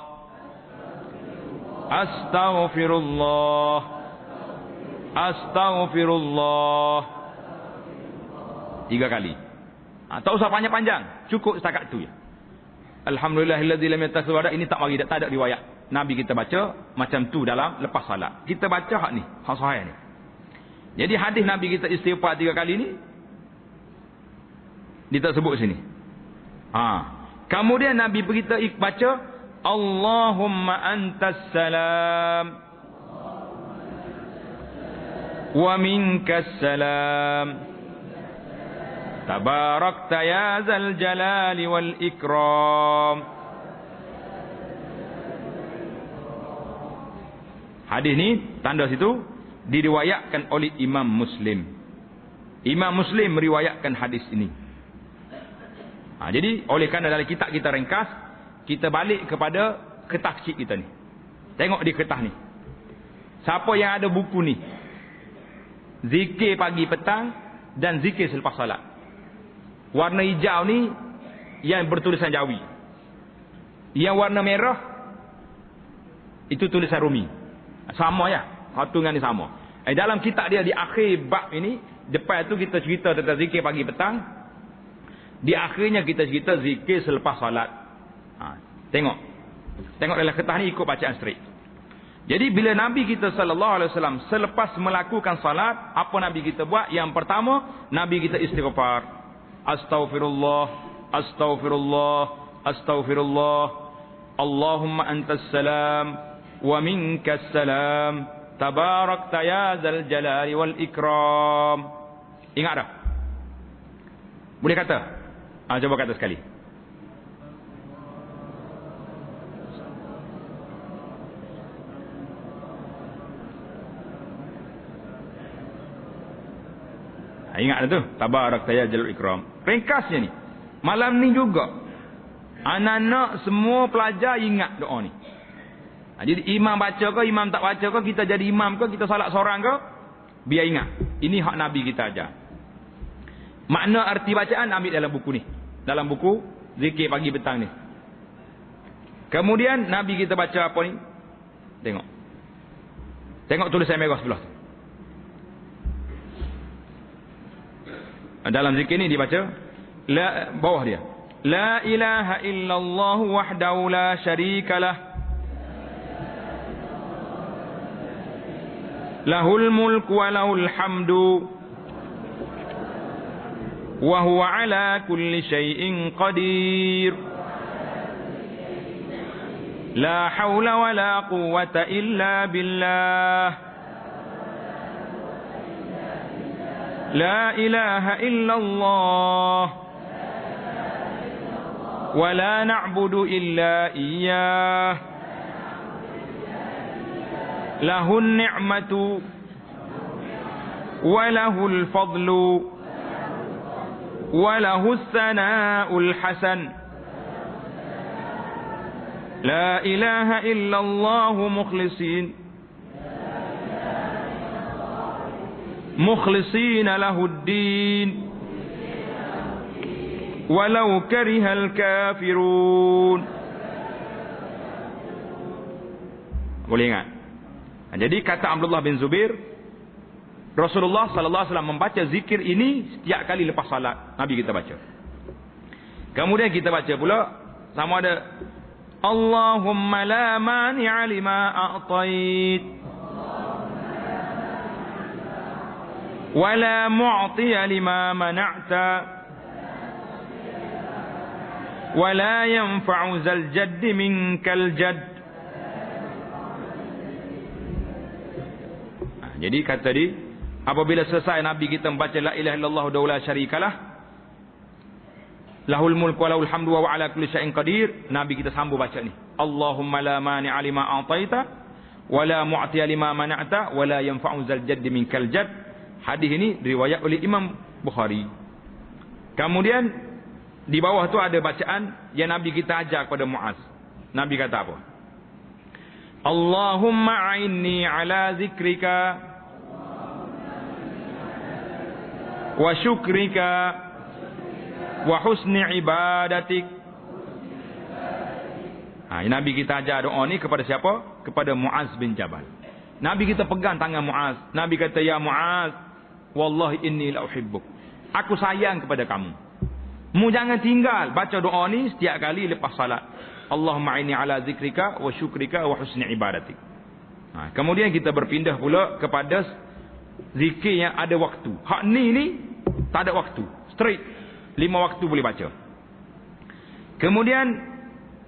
astaghfirullah, astaghfirullah, 3 kali. Tak usah panjang-panjang, cukup setakat tu ya. Alhamdulillahilladzi lam yattakhidh walada, ini tak mari, tak ada riwayat Nabi kita baca macam tu dalam lepas salat. Kita baca hak ni, hak sahih ni. Jadi hadis Nabi kita istighfar 3 kali ni dia tak sebut sini. Kemudian Nabi kita baca Allahumma antas salam wa minkas salam tabarakta ya zal jalali wal ikram. Hadis ni tanda situ diriwayatkan oleh Imam Muslim. Imam Muslim meriwayatkan hadis ini. Jadi oleh kerana dalam kitab kita ringkas, kita balik kepada kertas kecil kita ni. Tengok di kertas ni. Siapa yang ada buku ni? Zikir pagi petang dan zikir selepas salat. Warna hijau ni yang bertulisan Jawi. Yang warna merah itu tulisan Rumi. Sama ya. Satu dengan ni sama. Dalam kitab dia di akhir bab ini, depan tu kita cerita tentang zikir pagi petang. Di akhirnya kita cerita zikir selepas salat. Tengok. Tengok dalam kertas ni ikut bacaan straight. Jadi bila Nabi kita sallallahu alaihi wasallam selepas melakukan salat, apa Nabi kita buat? Yang pertama, Nabi kita istighfar. Astaghfirullah, astaghfirullah, astaghfirullah. Allahumma antas salam wa minkas salam tabarakta ya zal jalali wal ikram. Ingat dah? Boleh kata? Coba kata sekali. Ingat tu, tabarakta ya jalal ikram. Ringkasnya ni. Malam ni juga anak-anak semua pelajar ingat doa ni. Jadi imam baca ke, imam tak baca ke, kita jadi imam ke, kita salat seorang ke, biar ingat. Ini hak Nabi kita ajar. Makna arti bacaan ambil dalam buku ni. Dalam buku zikir pagi petang ni. Kemudian Nabi kita baca apa ni? Tengok. Tengok tulisan merah sebelah tu. Dalam zikir ni dibaca bawah dia, la ilaha illallah wahdahu la syarikalah lahul mulku wa lahul hamdu wa huwa ala kulli syai'in qadir la hawla wa la quwwata illa billah la ilaha illallah wa la na'budu illa iyyah lahun ni'matu walahul fadlu walahus sana'ul hasan la ilaha illallah mukhlisina lahuddin walau karihal kafirun. Boleh ingat? Jadi kata Abdullah bin Zubair, Rasulullah sallallahu alaihi wasallam membaca zikir ini setiap kali lepas salat. Nabi kita baca. Kemudian kita baca pula sama ada Allahumma la mani'a lima a'tait wa la mu'tiya lima mana'ta wa la yanfa'u zal jaddi minkal jadd. Jadi kata tadi, apabila selesai Nabi kita membaca la ilaha illallah wa la syarikalah lahul mulku wa lahul hamdu wa ala kulli syai'in qadir, Nabi kita sambung baca ni, Allahumma la mani'a lima a'taita wa la mu'tiya lima mana'ta wa la yanfa'u zal jaddi minkal jadd. Hadis ini diriwayat oleh Imam Bukhari. Kemudian di bawah tu ada bacaan yang Nabi kita ajar kepada Muaz. Nabi kata apa? Allahumma a'inni ala zikrika wa syukrika wa husni ibadatik. Nabi kita ajar doa ni kepada siapa? Kepada Muaz bin Jabal. Nabi kita pegang tangan Muaz. Nabi kata, ya Muaz, wallahi inni la uhibbuk. Aku sayang kepada kamu. Mu jangan tinggal baca doa ni setiap kali lepas salat. Allahumma inni ala zikrika wa syukrika wa husni ibadatik. Kemudian kita berpindah pula kepada zikir yang ada waktu. Hak ni tak ada waktu. Straight 5 waktu boleh baca. Kemudian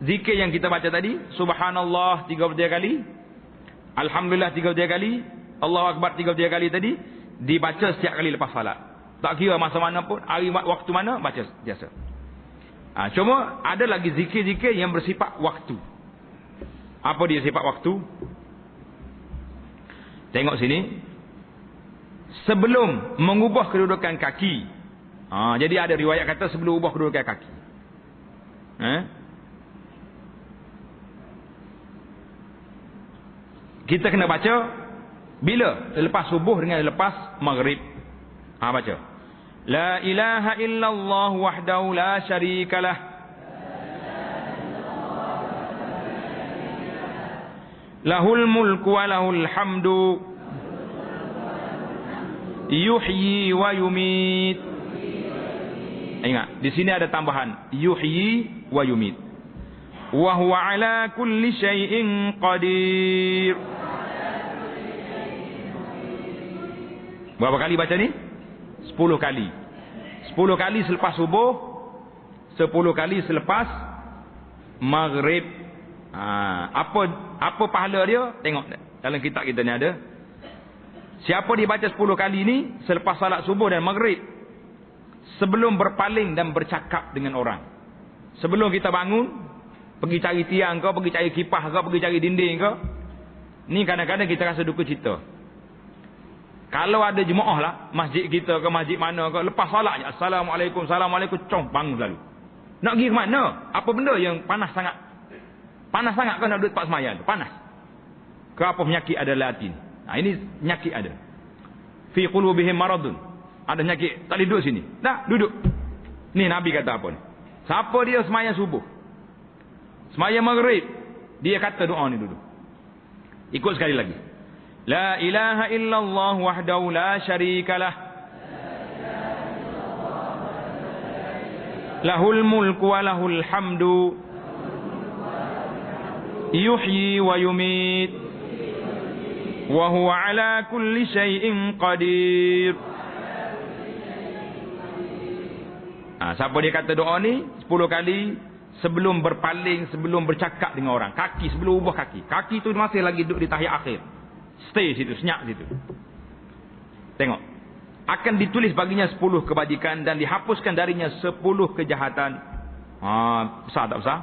zikir yang kita baca tadi, subhanallah 33 kali, alhamdulillah 33 kali, Allahu akbar 33 kali tadi, dibaca setiap kali lepas salat. Tak kira masa mana pun, hari waktu mana, baca biasa. Cuma ada lagi zikir-zikir yang bersifat waktu. Apa dia sifat waktu? Tengok sini. Sebelum mengubah kedudukan kaki. Jadi ada riwayat kata sebelum ubah kedudukan kaki. Kita kena baca bila? Lepas subuh dengan lepas maghrib. Baca. La ilaha illallah wahdahu la syarikalah lahul mulku wa lahul hamdu yuhyi wa yumit. Ingat, di sini ada tambahan yuhyi wa yumit. Wa huwa ala kulli syai'in qadir. Berapa kali baca ni? 10 kali. 10 kali selepas subuh, 10 kali selepas maghrib. Apa pahala dia? Tengok dalam kitab kita ni ada. Siapa dibaca 10 kali ni selepas salat subuh dan maghrib, sebelum berpaling dan bercakap dengan orang. Sebelum kita bangun, pergi cari tiang ke, pergi cari kipas ke, pergi cari dinding ke. Ni kadang-kadang kita rasa duka cita. Kalau ada jemaah lah, masjid kita ke masjid mana ke, lepas salat je, Assalamualaikum, Assalamualaikum, bangun lalu. Nak pergi ke mana? Apa benda yang panas sangat? Panas sangat kan nak duduk tempat sembahyang tu? Panas. Ke apa penyakit ada latin? Ini penyakit ada. Fi qulubihim maradun. Ada penyakit, tak boleh duduk sini. Dah, duduk. Ni Nabi kata apa ni? Siapa dia sembahyang subuh? Sembahyang maghrib, dia kata doa ni dulu. Ikut sekali lagi. La ilaha illallah wahdahu la syarikalah lahul mulku wa lahul hamdu yuhyi wa yumit wa huwa ala kulli syai'in qadir. Siapa dia kata doa ni 10 kali sebelum berpaling, sebelum bercakap dengan orang. Kaki, sebelum ubah kaki. Kaki tu masih lagi duduk di tahiyat akhir. Stay situ, senyap situ. Tengok. Akan ditulis baginya 10 kebajikan dan dihapuskan darinya 10 kejahatan. Besar tak besar?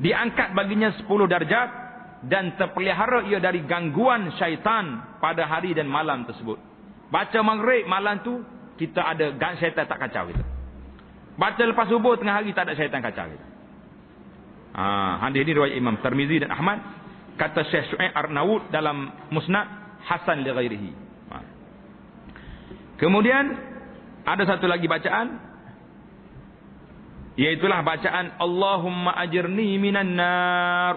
Diangkat baginya 10 darjat dan terpelihara ia dari gangguan syaitan pada hari dan malam tersebut. Baca maghrib malam tu kita ada syaitan tak kacau kita. Baca lepas subuh tengah hari tak ada syaitan kacau kita. Hadis ini riwayat Imam Tirmizi dan Ahmad. Kata Syekh Syu'aib Arnaud dalam Musnad, hasan li ghairihi. Kemudian ada satu lagi bacaan, iaitulah bacaan Allahumma ajirni minan nar.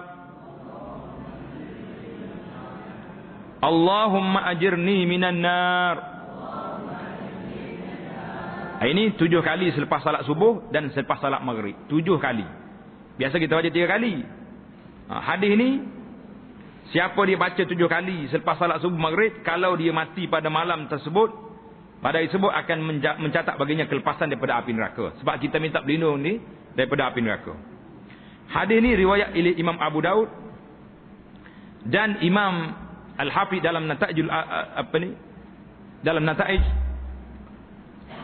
Allahumma ajirni minan nar. Ini 7 kali selepas salat subuh dan selepas salat maghrib. 7 kali. Biasa kita baca 3 kali. Hadis ni, siapa dia baca 7 kali selepas salat subuh maghrib, kalau dia mati pada malam tersebut, pada hari tersebut akan mencatat baginya kelepasan daripada api neraka. Sebab kita minta berlindung ni daripada api neraka. Hadis ni riwayat Imam Abu Daud dan Imam Al-Hafidh dalam Nata'ijul dalam Nata'ij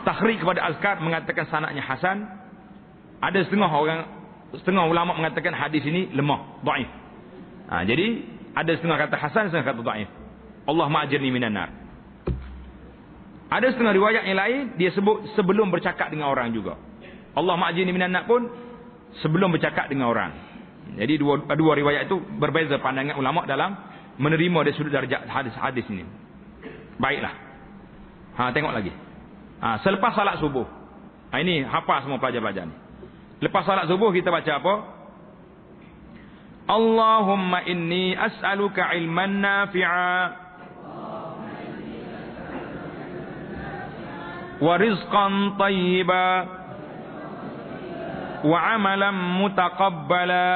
Takhriq kepada Azkar mengatakan sanadnya hasan. Ada setengah ulama mengatakan hadis ini lemah, dhaif. Jadi ada setengah kata hasan, setengah kata dhaif. Allahumma ajirni minan nar. Ada setengah riwayat yang lain dia sebut sebelum bercakap dengan orang juga. Allahumma ajirni minan nar pun sebelum bercakap dengan orang. Jadi dua riwayat itu berbeza pandangan ulama dalam menerima dari sudut darjat hadis ini. Baiklah. Tengok lagi. Selepas salat subuh. Ini hafal semua pelajar-pelajar ni. Lepas salat subuh kita baca apa? Allahumma inni as'aluka ilman nafi'a wa rizqan tayyiba wa amalan mutaqabbala.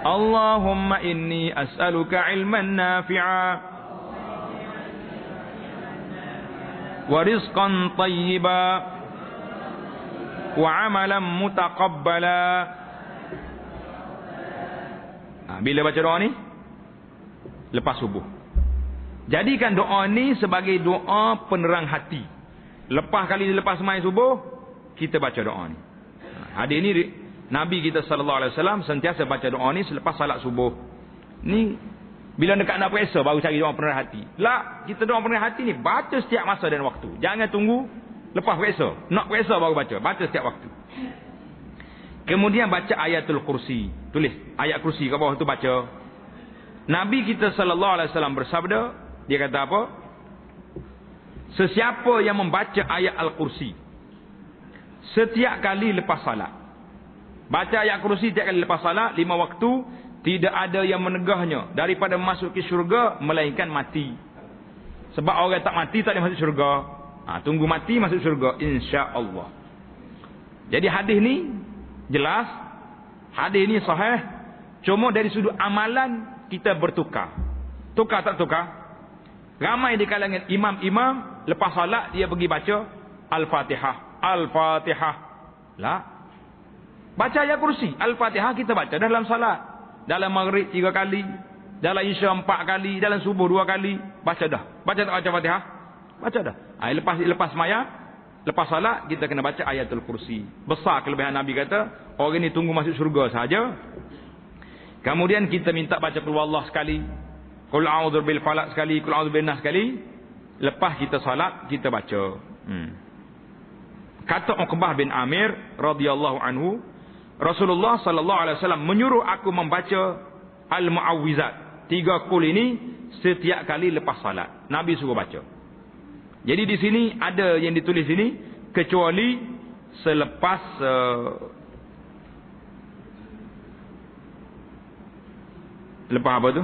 Allahumma inni as'aluka ilman nafi'a wa rizqan tayyiba wa amalan mutaqabbala. Bila baca doa ni? Lepas subuh. Jadikan doa ni sebagai doa penerang hati. Lepas sembahyang subuh, kita baca doa ni. Hadis ni Nabi kita sallallahu alaihi wasallam sentiasa baca doa ni selepas salat subuh. Ni bila dekat nak puasa baru cari doa penerang hati. Kita doa penerang hati ni baca setiap masa dan waktu. Jangan tunggu lepas puasa. Nak puasa baru baca. Baca setiap waktu. Kemudian baca ayatul kursi. Tulis ayat kursi kat bawah tu baca. Nabi kita sallallahu alaihi wasallam bersabda, dia kata apa? Sesiapa yang membaca ayat al-kursi setiap kali lepas salat. Baca ayat kursi setiap kali lepas salat 5 waktu, tidak ada yang menegahnya daripada masuk ke syurga melainkan mati. Sebab orang tak mati tak boleh masuk syurga. Tunggu mati masuk syurga insya-Allah. Jadi hadis ni jelas, hadis ni sahih. Cuma dari sudut amalan kita bertukar. Tukar tak tukar? Ramai di kalangan imam-imam lepas salat dia pergi baca Al-Fatihah. Al-Fatihah. Baca ayat kursi. Al-Fatihah kita baca dalam salat. Dalam maghrib 3 kali, dalam isya 4 kali, dalam subuh 2 kali. Baca dah. Baca tak baca Fatihah? Baca dah. Lepas sembahyang, lepas salat kita kena baca ayatul kursi. Besar kelebihan Nabi kata, orang ni tunggu masuk syurga saja. Kemudian kita minta baca qul huwallahu sekali, qul a'udzu bil falaq sekali, qul a'udzu bin nas sekali. Lepas kita salat kita baca. Kata Uqbah bin Amir radhiyallahu anhu, Rasulullah sallallahu alaihi wasallam menyuruh aku membaca al-muawwizat 3 qul ini setiap kali lepas salat. Nabi suruh baca. Jadi di sini ada yang ditulis sini kecuali selepas lepas apa tu?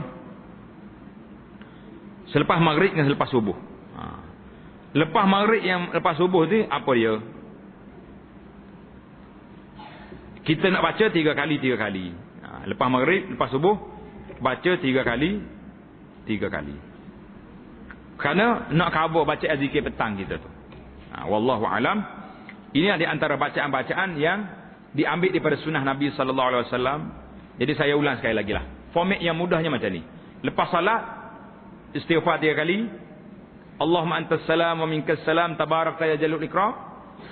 Selepas maghrib dan selepas subuh. Lepas maghrib yang lepas subuh tu apa dia? Kita nak baca 3 kali. Lepas maghrib, lepas subuh baca 3 kali. Kerana nak cover baca zikir petang kita tu. Wallahu alam. Ini ada antara bacaan-bacaan yang diambil daripada sunnah Nabi sallallahu alaihi wasallam. Jadi saya ulang sekali lagi lah. Format yang mudahnya macam ni. Lepas salat istighfar 3 kali. Allahumma antas salam wa minkas salam tabarakta ya jalul ikram.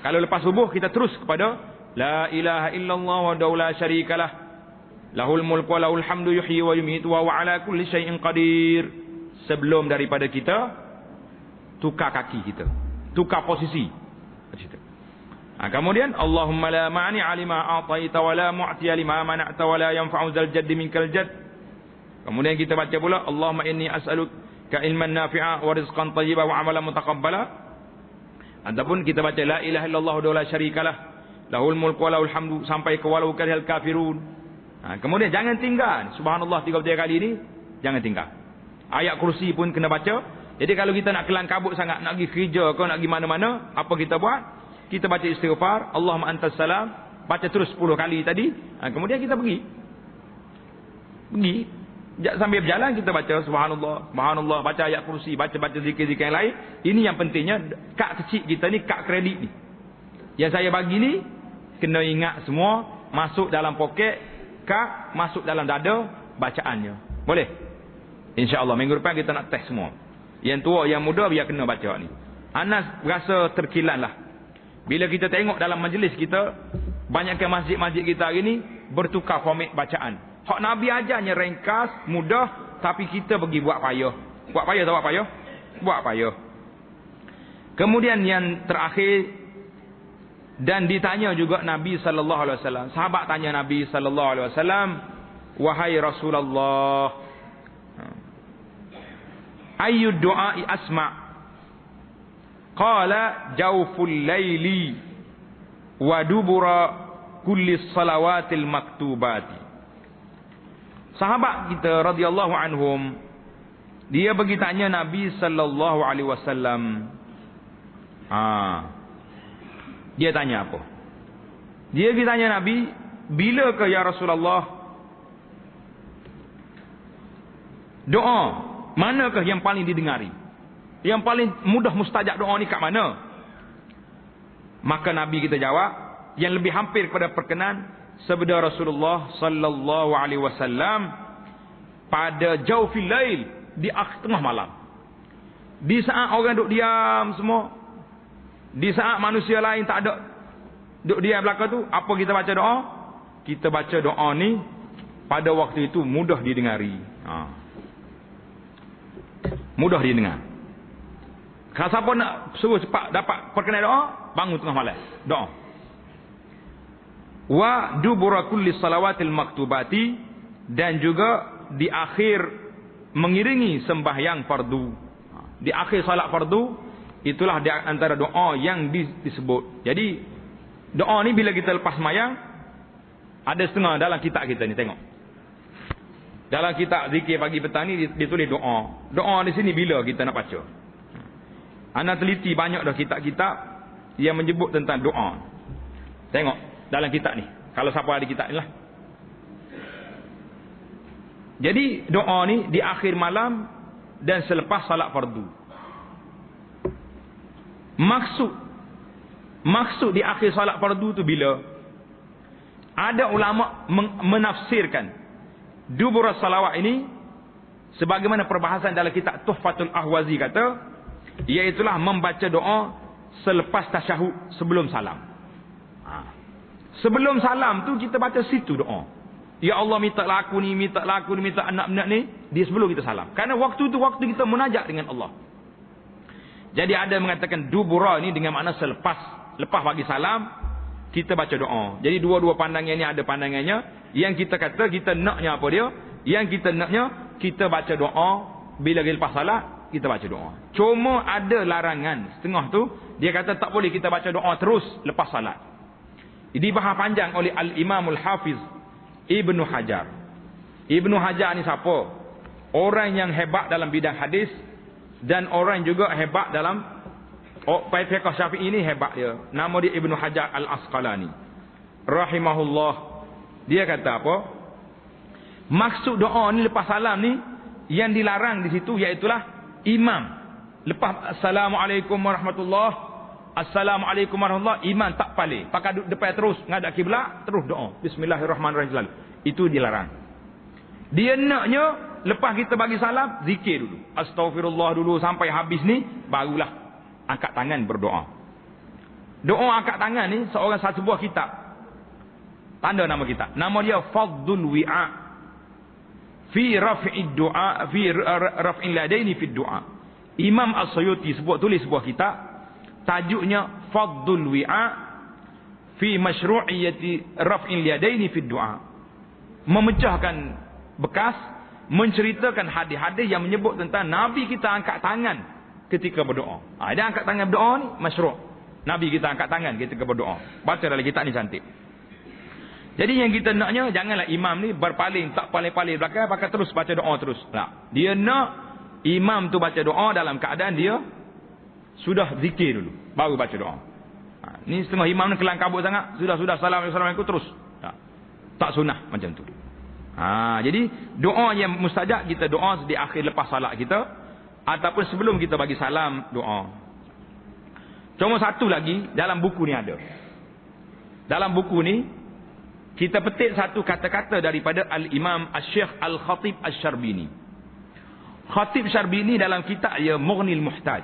Kalau lepas subuh kita terus kepada la ilaha illallah wa la syarikalah lahul mulku wa lahul hamdu yuhyi wa yumiitu wa huwa ala kulli syai'in qadir sebelum daripada kita tukar kaki kita, tukar posisi. Kemudian Allahumma la ma'ni'a lima a'taita wa la mu'tiya lima mana'ta wa la yanfa'u dzal jaddi minkal jadd. Kemudian kita baca pula Allahumma inni as'aluka ilman nafi'a wa rizqan thayyiban wa 'amalan mutaqabbala. Ataupun kita baca la ilaha illallah wa la syarikalah lahul mulku wa lahul hamdu sampai ke walau karihal kafirun. Kemudian jangan tinggal subhanallah 33 kali ini, jangan tinggal. Ayat kursi pun kena baca. Jadi kalau kita nak kelang kabut sangat, nak pergi kerja ke nak pergi mana-mana, apa kita buat? Kita baca istighfar, Allahumma antas salam, baca terus 10 kali tadi. Kemudian kita pergi. Sambil berjalan kita baca subhanallah, subhanallah, baca ayat kursi, baca zikir-zikir yang lain. Ini yang pentingnya, kad kecil kita ni, kad kredit ni. Yang saya bagi ni, kena ingat semua, masuk dalam poket, kad, masuk dalam dada, bacaannya. Boleh? InsyaAllah, minggu depan kita nak test semua. Yang tua, yang muda, biar kena baca ni. Anas rasa terkilan lah. Bila kita tengok dalam majlis kita, banyakkan masjid-masjid kita hari ni bertukar format bacaan. Hak Nabi ajarnya ringkas, mudah, tapi kita pergi buat payah. Buat payah tak buat payah? Buat payah. Kemudian yang terakhir, dan ditanya juga Nabi sallallahu alaihi wasallam. Sahabat tanya Nabi sallallahu alaihi wasallam, wahai Rasulullah, ayyud du'a'i asma'? Qala jawful laili wa dubura kulli salawatil maktubati. Sahabat kita radhiyallahu anhum, dia pergi tanya Nabi sallallahu alaihi wasallam. Dia tanya apa? Dia pergi tanya Nabi, bila ke ya Rasulullah doa manakah yang paling didengari? Yang paling mudah mustajab doa ni kat mana? Maka Nabi kita jawab, yang lebih hampir kepada perkenan sabda Rasulullah sallallahu alaihi wasallam pada jawfil lail, di akhir tengah malam. Di saat orang duk diam semua, di saat manusia lain tak ada duk diam belakang tu, apa kita baca doa? Kita baca doa ni pada waktu itu mudah didengari. Mudah didengar. Kalau siapa nak suruh cepat dapat perkenan doa, bangun tengah malam doa. Wa dubura kulli salawatil maktubati, dan juga di akhir mengiringi sembahyang fardu. Di akhir salat fardu, itulah di antara doa yang disebut. Jadi doa ni bila kita lepas sembahyang, ada setengah dalam kitab kita ni, tengok. Dalam kitab zikir pagi petang ni ditulis doa. Doa di sini bila kita nak baca. Ana teliti banyak dah kitab-kitab yang menyebut tentang doa. Tengok dalam kitab ni. Kalau siapa ada kitab ni lah. Jadi doa ni di akhir malam dan selepas salat fardu. Maksud di akhir salat fardu tu bila? Ada ulama menafsirkan dubur salawat ini sebagaimana perbahasan dalam kitab Tuhfatul Ahwazi kata, iaitulah membaca doa selepas tasyahud sebelum salam. Sebelum salam tu kita baca situ doa. Ya Allah, minta laku ni, minta laku ni, minta anak-anak ni, dia sebelum kita salam. Karena waktu tu waktu kita munajat dengan Allah. Jadi ada mengatakan dubura ni dengan makna lepas bagi salam kita baca doa. Jadi dua-dua pandangan ni ada pandangannya. Yang kita kata kita naknya apa dia? Yang kita naknya kita baca doa bila lepas salat. Kita baca doa. Cuma ada larangan setengah tu, dia kata tak boleh kita baca doa terus lepas salat. Dibahas panjang oleh Al-Imamul Hafiz Ibnu Hajar. Ibnu Hajar ni siapa? Orang yang hebat dalam bidang hadis, dan orang juga hebat dalam fiqh Syafi'i ini hebat dia. Nama dia Ibnu Hajar Al-Asqalani rahimahullah. Dia kata apa? Maksud doa ni lepas salam ni, yang dilarang di situ iaitulah imam lepas assalamualaikum warahmatullah, assalamualaikum warahmatullah, imam tak palik, pakai duduk depan terus ngadap kiblat, terus doa bismillahirrahmanirrahim selalu. Itu dilarang. Dia naknya lepas kita bagi salam, zikir dulu, astaghfirullah dulu sampai habis ni, barulah angkat tangan berdoa. Doa angkat tangan ni seorang satu buah kitab, tanda nama kitab, nama dia Fadlul Wi'a fi raf'id du'a fi raf'il yadaini fi du'a. Imam As-Suyuti tulis sebuah kitab tajuknya Fadlul Wi'a fi masyru'iyyati raf'il yadaini fi du'a. Memecahkan bekas, menceritakan hadis-hadis yang menyebut tentang Nabi kita angkat tangan ketika berdoa. Dia angkat tangan berdoa ni masyru'. Nabi kita angkat tangan ketika berdoa. Baca dalam kitab ni cantik. Jadi yang kita naknya, janganlah imam ni berpaling, tak paling-paling belakang, pakai terus baca doa terus. Nah, dia nak imam tu baca doa dalam keadaan dia sudah zikir dulu, baru baca doa. Ni setengah imam ni kelang kabut sangat, sudah assalamualaikum terus. Tak sunnah macam tu. Jadi doa yang mustajab kita doa di akhir lepas salat kita ataupun sebelum kita bagi salam doa. Cuma satu lagi dalam buku ni ada. Dalam buku ni kita petik satu kata-kata daripada Al-Imam Al-Syekh Al-Khatib Al-Syarbini. Khatib Syarbini dalam kitab dia Mughnil Muhtaj.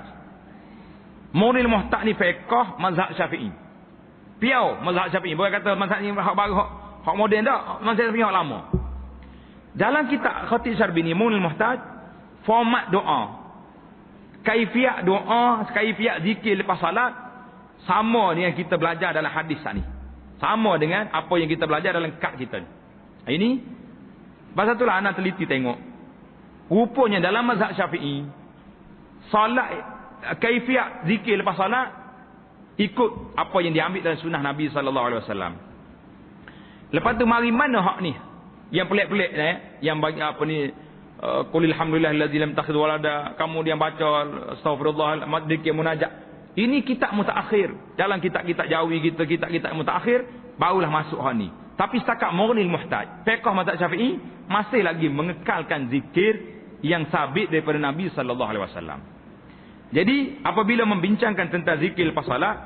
Mughnil Muhtaj ni fiqh mazhab Syafi'i. Piau mazhab Syafi'i. Bukan kata mazhab ni hak baru, hak moden dak, mazhab Syafi'i hak lama. Dalam kitab Khatib Syarbini Mughnil Muhtaj, format doa, kaifiat doa, kaifiat zikir lepas salat sama dengan kita belajar dalam hadis ni. Sama dengan apa yang kita belajar dalam kad kita. Ini pasal itulah anak teliti tengok. Rupanya dalam mazhab Syafi'i, salat kaifiat zikir lepas salat ikut apa yang diambil dalam sunnah Nabi sallallahu alaihi wasallam. Lepas tu mari mana hak ni? Yang pelik-pelik yang bagi apa ni, qul alhamdulillahillazi lam takhidh walada, kamu yang baca astaghfirullah zikir munajat. Ini kitab mutaakhir. Dalam kitab-kitab Jawi kita, kitab-kitab mutaakhir barulah masuk hal ni. Tapi setakat Mughnil Muhtaj, fiqh mazhab Syafi'i masih lagi mengekalkan zikir yang sabit daripada Nabi sallallahu alaihi wasallam. Jadi apabila membincangkan tentang zikir lepas salat,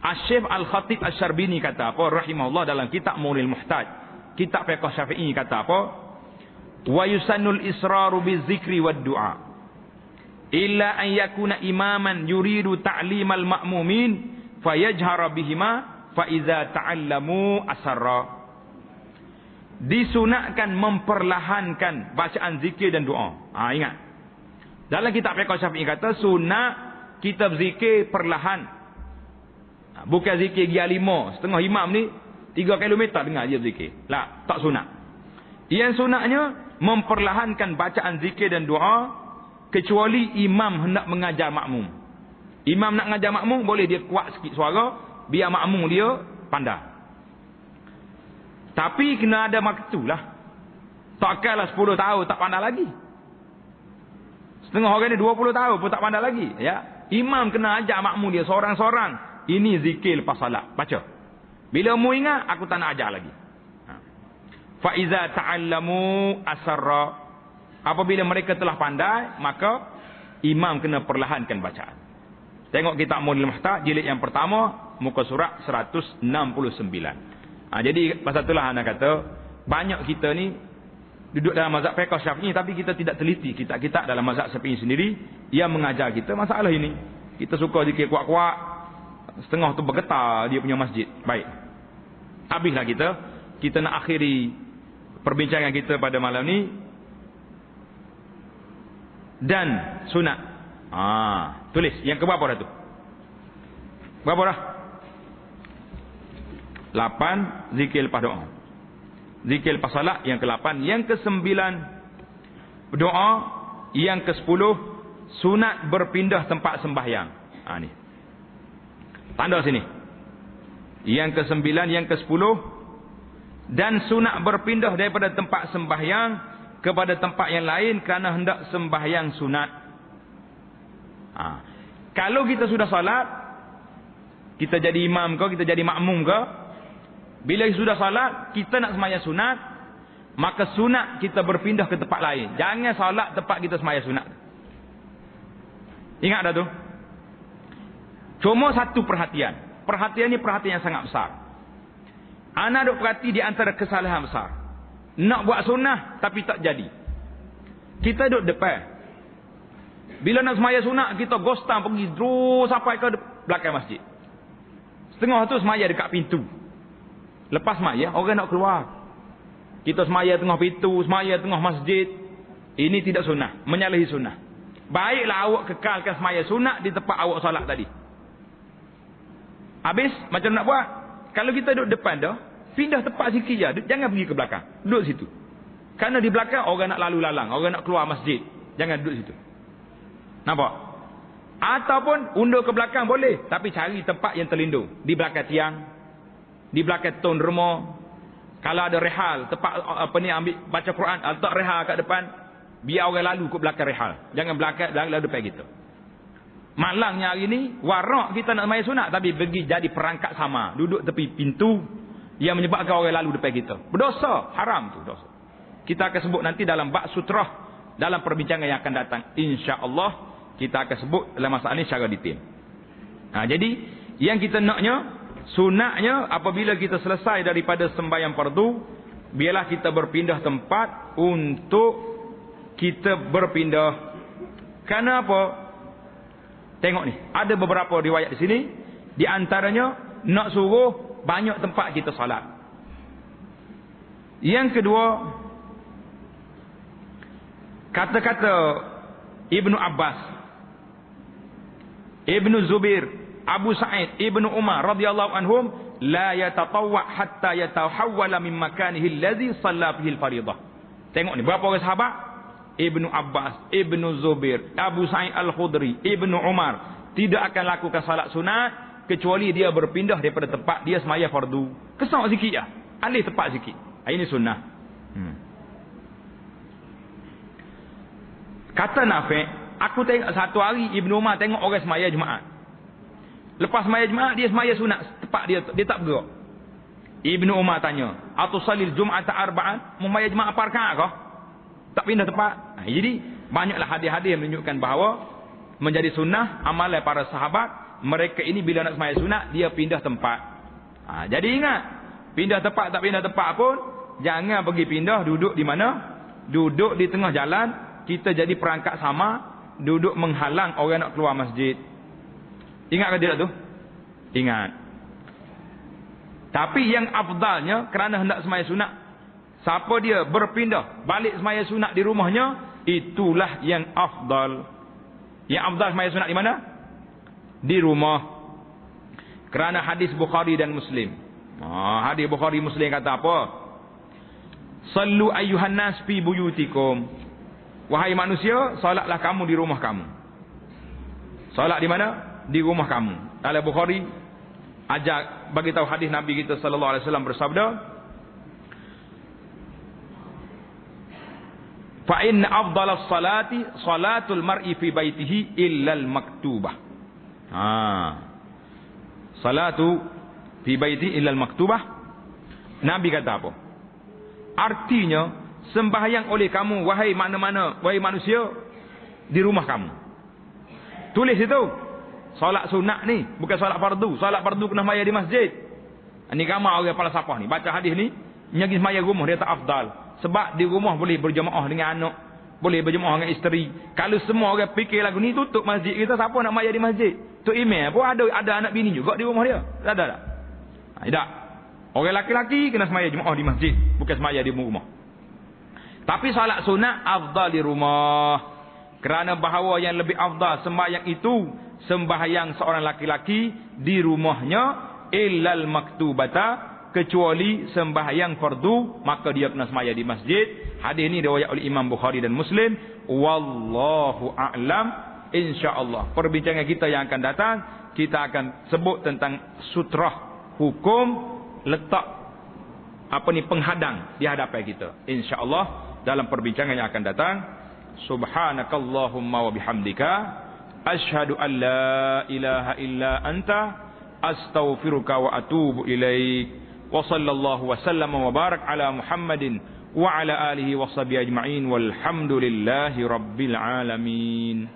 Asy-Syaikh Al-Khatib Asy-Syarbini kata apa rahimahullah dalam kitab Mughnil Muhtaj, kitab fiqh Syafi'i kata apa? Wa yusannul israru bizikri wad du'a. Illa an yakuna imaman yuridu ta'limal ma'mumin fayajhara bihima fa iza ta'allamu asarra. Disunatkan memperlahankan bacaan zikir dan doa. Ingat. Dalam kitab fiqh Syafi'i kata sunat kita berzikir perlahan. Bukan zikir gia 5, setengah imam ni 3 kilometer dengar dia zikir. Tak sunat. Yang sunatnya memperlahankan bacaan zikir dan doa kecuali imam hendak mengajar makmum. Imam nak mengajar makmum, boleh dia kuat sikit suara biar makmum dia pandai. Tapi kena ada waktu lah. Takkanlah 10 tahun tak pandai lagi. Setengah orang ni 20 tahun pun tak pandai lagi. Ya, imam kena ajar makmum dia seorang-seorang. Ini zikir lepas salat. Baca. Bila mu ingat, aku tak nak ajar lagi. Fa iza ta'allamu asarra. Apabila mereka telah pandai, maka imam kena perlahankan bacaan. Tengok kitab Mughnil Muhtaj jilid yang pertama, muka surat 169. Jadi pasal itulah anak kata, banyak kita ni duduk dalam mazhab fiqh Syafi'i tapi kita tidak teliti kitab-kitab dalam mazhab Syafi'i sendiri yang mengajar kita masalah ini. Kita suka zikir kuat-kuat, setengah tu bergetar dia punya masjid. Baik. Habislah kita nak akhiri perbincangan kita pada malam ni. Dan sunat. Tulis yang keberapa dah tu? Berapa dah? 8 zikir lepas doa. Zikir lepas salat yang ke-8, yang ke-9 doa, yang ke-10 sunat berpindah tempat sembahyang. Ni. Tanda sini. Yang ke-9, yang ke-10 dan sunat berpindah daripada tempat sembahyang kepada tempat yang lain kerana hendak sembahyang sunat. Kalau kita sudah salat, kita jadi imam ke, kita jadi makmum ke, bila sudah salat, kita nak sembahyang sunat, maka sunat kita berpindah ke tempat lain. Jangan salat tempat kita sembahyang sunat. Ingat dah tu? Cuma satu perhatian. Perhatian ni perhatian yang sangat besar. Ana duk perhati di antara kesalahan besar. Nak buat sunnah tapi tak jadi. Kita duduk depan. Bila nak semaya sunat, kita gostam pergi terus sampai ke belakang masjid. Setengah tu semaya dekat pintu. Lepas semaya, orang nak keluar. Kita semaya tengah pintu, semaya tengah masjid. Ini tidak sunnah, menyalahi sunnah. Baiklah awak kekalkan semaya sunat di tempat awak solat tadi. Habis macam nak buat? Kalau kita duduk depan dah, pindah tempat sikit je, jangan pergi ke belakang. Duduk situ. Karena di belakang orang nak lalu lalang, orang nak keluar masjid. Jangan duduk situ. Nampak? Ataupun undur ke belakang boleh, tapi cari tempat yang terlindung. Di belakang tiang, di belakang ton rumah. Kalau ada rehal, tempat ambil baca Quran, letak rehal kat depan, biar orang lalu ke belakang rehal. Jangan belakang lalu depan kita. Malangnya hari ni, warak kita nak sembahyang sunat, tapi pergi jadi perangkat sama. Duduk tepi pintu, yang menyebabkan orang lalu depan kita. Berdosa, haram tu dosa. Kita akan sebut nanti dalam bab sutrah, dalam perbincangan yang akan datang. InsyaAllah, kita akan sebut dalam masalah ini secara detail. Jadi, yang kita naknya, sunatnya apabila kita selesai daripada sembahyang fardu, biarlah kita berpindah tempat untuk kita berpindah. Kerana apa? Tengok ni, ada beberapa riwayat di sini. Di antaranya nak suruh banyak tempat kita salat. Yang kedua, kata-kata Ibnu Abbas, Ibnu Zubair, Abu Sa'id, Ibnu Umar radhiyallahu anhum, la yatatawwa hatta yatahawwala min makanihi allazi shalla fihi al-fariḍah. Tengok ni berapa orang sahabat? Ibnu Abbas, Ibnu Zubair, Abu Sa'id Al-Khudri, Ibnu Umar tidak akan lakukan salat sunat kecuali dia berpindah daripada tempat dia semaya fardu. Kesak sikit je, alih tempat sikit. Ini sunnah. Kata Nafi', aku tengok satu hari Ibnu Umar tengok orang semaya Jumaat. Lepas semaya Jumaat dia semaya sunat tempat dia tak bergerak. Ibnu Umar tanya, "Atusalil Jum'ata arba'an?" Semaya Jumaat apa rakaat kah? Tak pindah tempat. Jadi banyaklah hadis-hadis yang menunjukkan bahawa menjadi sunnah amalan para sahabat. Mereka ini bila nak semaya sunat dia pindah tempat. Jadi ingat, pindah tempat tak pindah tempat pun jangan pergi pindah duduk di mana? Duduk di tengah jalan. Kita jadi perangkat sama, duduk menghalang orang nak keluar masjid. Ingat ke tidak tu? Ingat. Tapi yang afdalnya kerana hendak semaya sunat, siapa dia berpindah balik semaya sunat di rumahnya, itulah yang afdal. Yang afdal semaya sunat di mana? Di rumah. Kerana hadis Bukhari dan Muslim. Hadis Bukhari Muslim kata apa? Sallu ayyuhan nas fi buyutikum. Wahai manusia, solatlah kamu di rumah kamu. Solat di mana? Di rumah kamu. Dalam Bukhari ajak bagi tahu hadis Nabi kita sallallahu alaihi wasallam bersabda, fa inna afdalas salati salatul mar'i fi baitihi illa al maktubah. Salatu fi baiti illa al maktubah. Nabi kata apa? Artinya sembahyang oleh kamu wahai mana-mana wahai manusia di rumah kamu. Tulis itu. Solat sunat ni bukan solat fardu. Solat fardu kena sembahyang di masjid. Ini ramai orang kepala sapah ni baca hadis ni, nyagi sembahyang rumah dia tak afdal. Sebab di rumah boleh berjemaah dengan anak, boleh berjemaah dengan isteri. Kalau semua orang fikir lagu ni, tutup masjid kita, siapa nak sembahyang di masjid? Tu email pun ada anak bini juga di rumah dia. Tak ada tak? Tak. Orang laki-laki kena sembahyang jemaah di masjid, bukan sembahyang di rumah. Tapi solat sunat afdal di rumah. Kerana bahawa yang lebih afdal sembahyang itu sembahyang seorang laki-laki di rumahnya illal maktubata, kecuali sembahyang fardu maka dia kena sembahyang di masjid. Hadis ini riwayat oleh Imam Bukhari dan Muslim. Wallahu a'lam. Insyaallah perbincangan kita yang akan datang kita akan sebut tentang sutrah, hukum letak penghadang di hadapan kita. Insyaallah dalam perbincangan yang akan datang. Subhanakallahumma wa bihamdika asyhadu an la ilaha illa anta astaghfiruka wa atubu ilaik. Wa sallallahu wa sallama wa barak ala Muhammadin wa ala alihi wa sahbihi ajma'in walhamdulillahi rabbil alamin.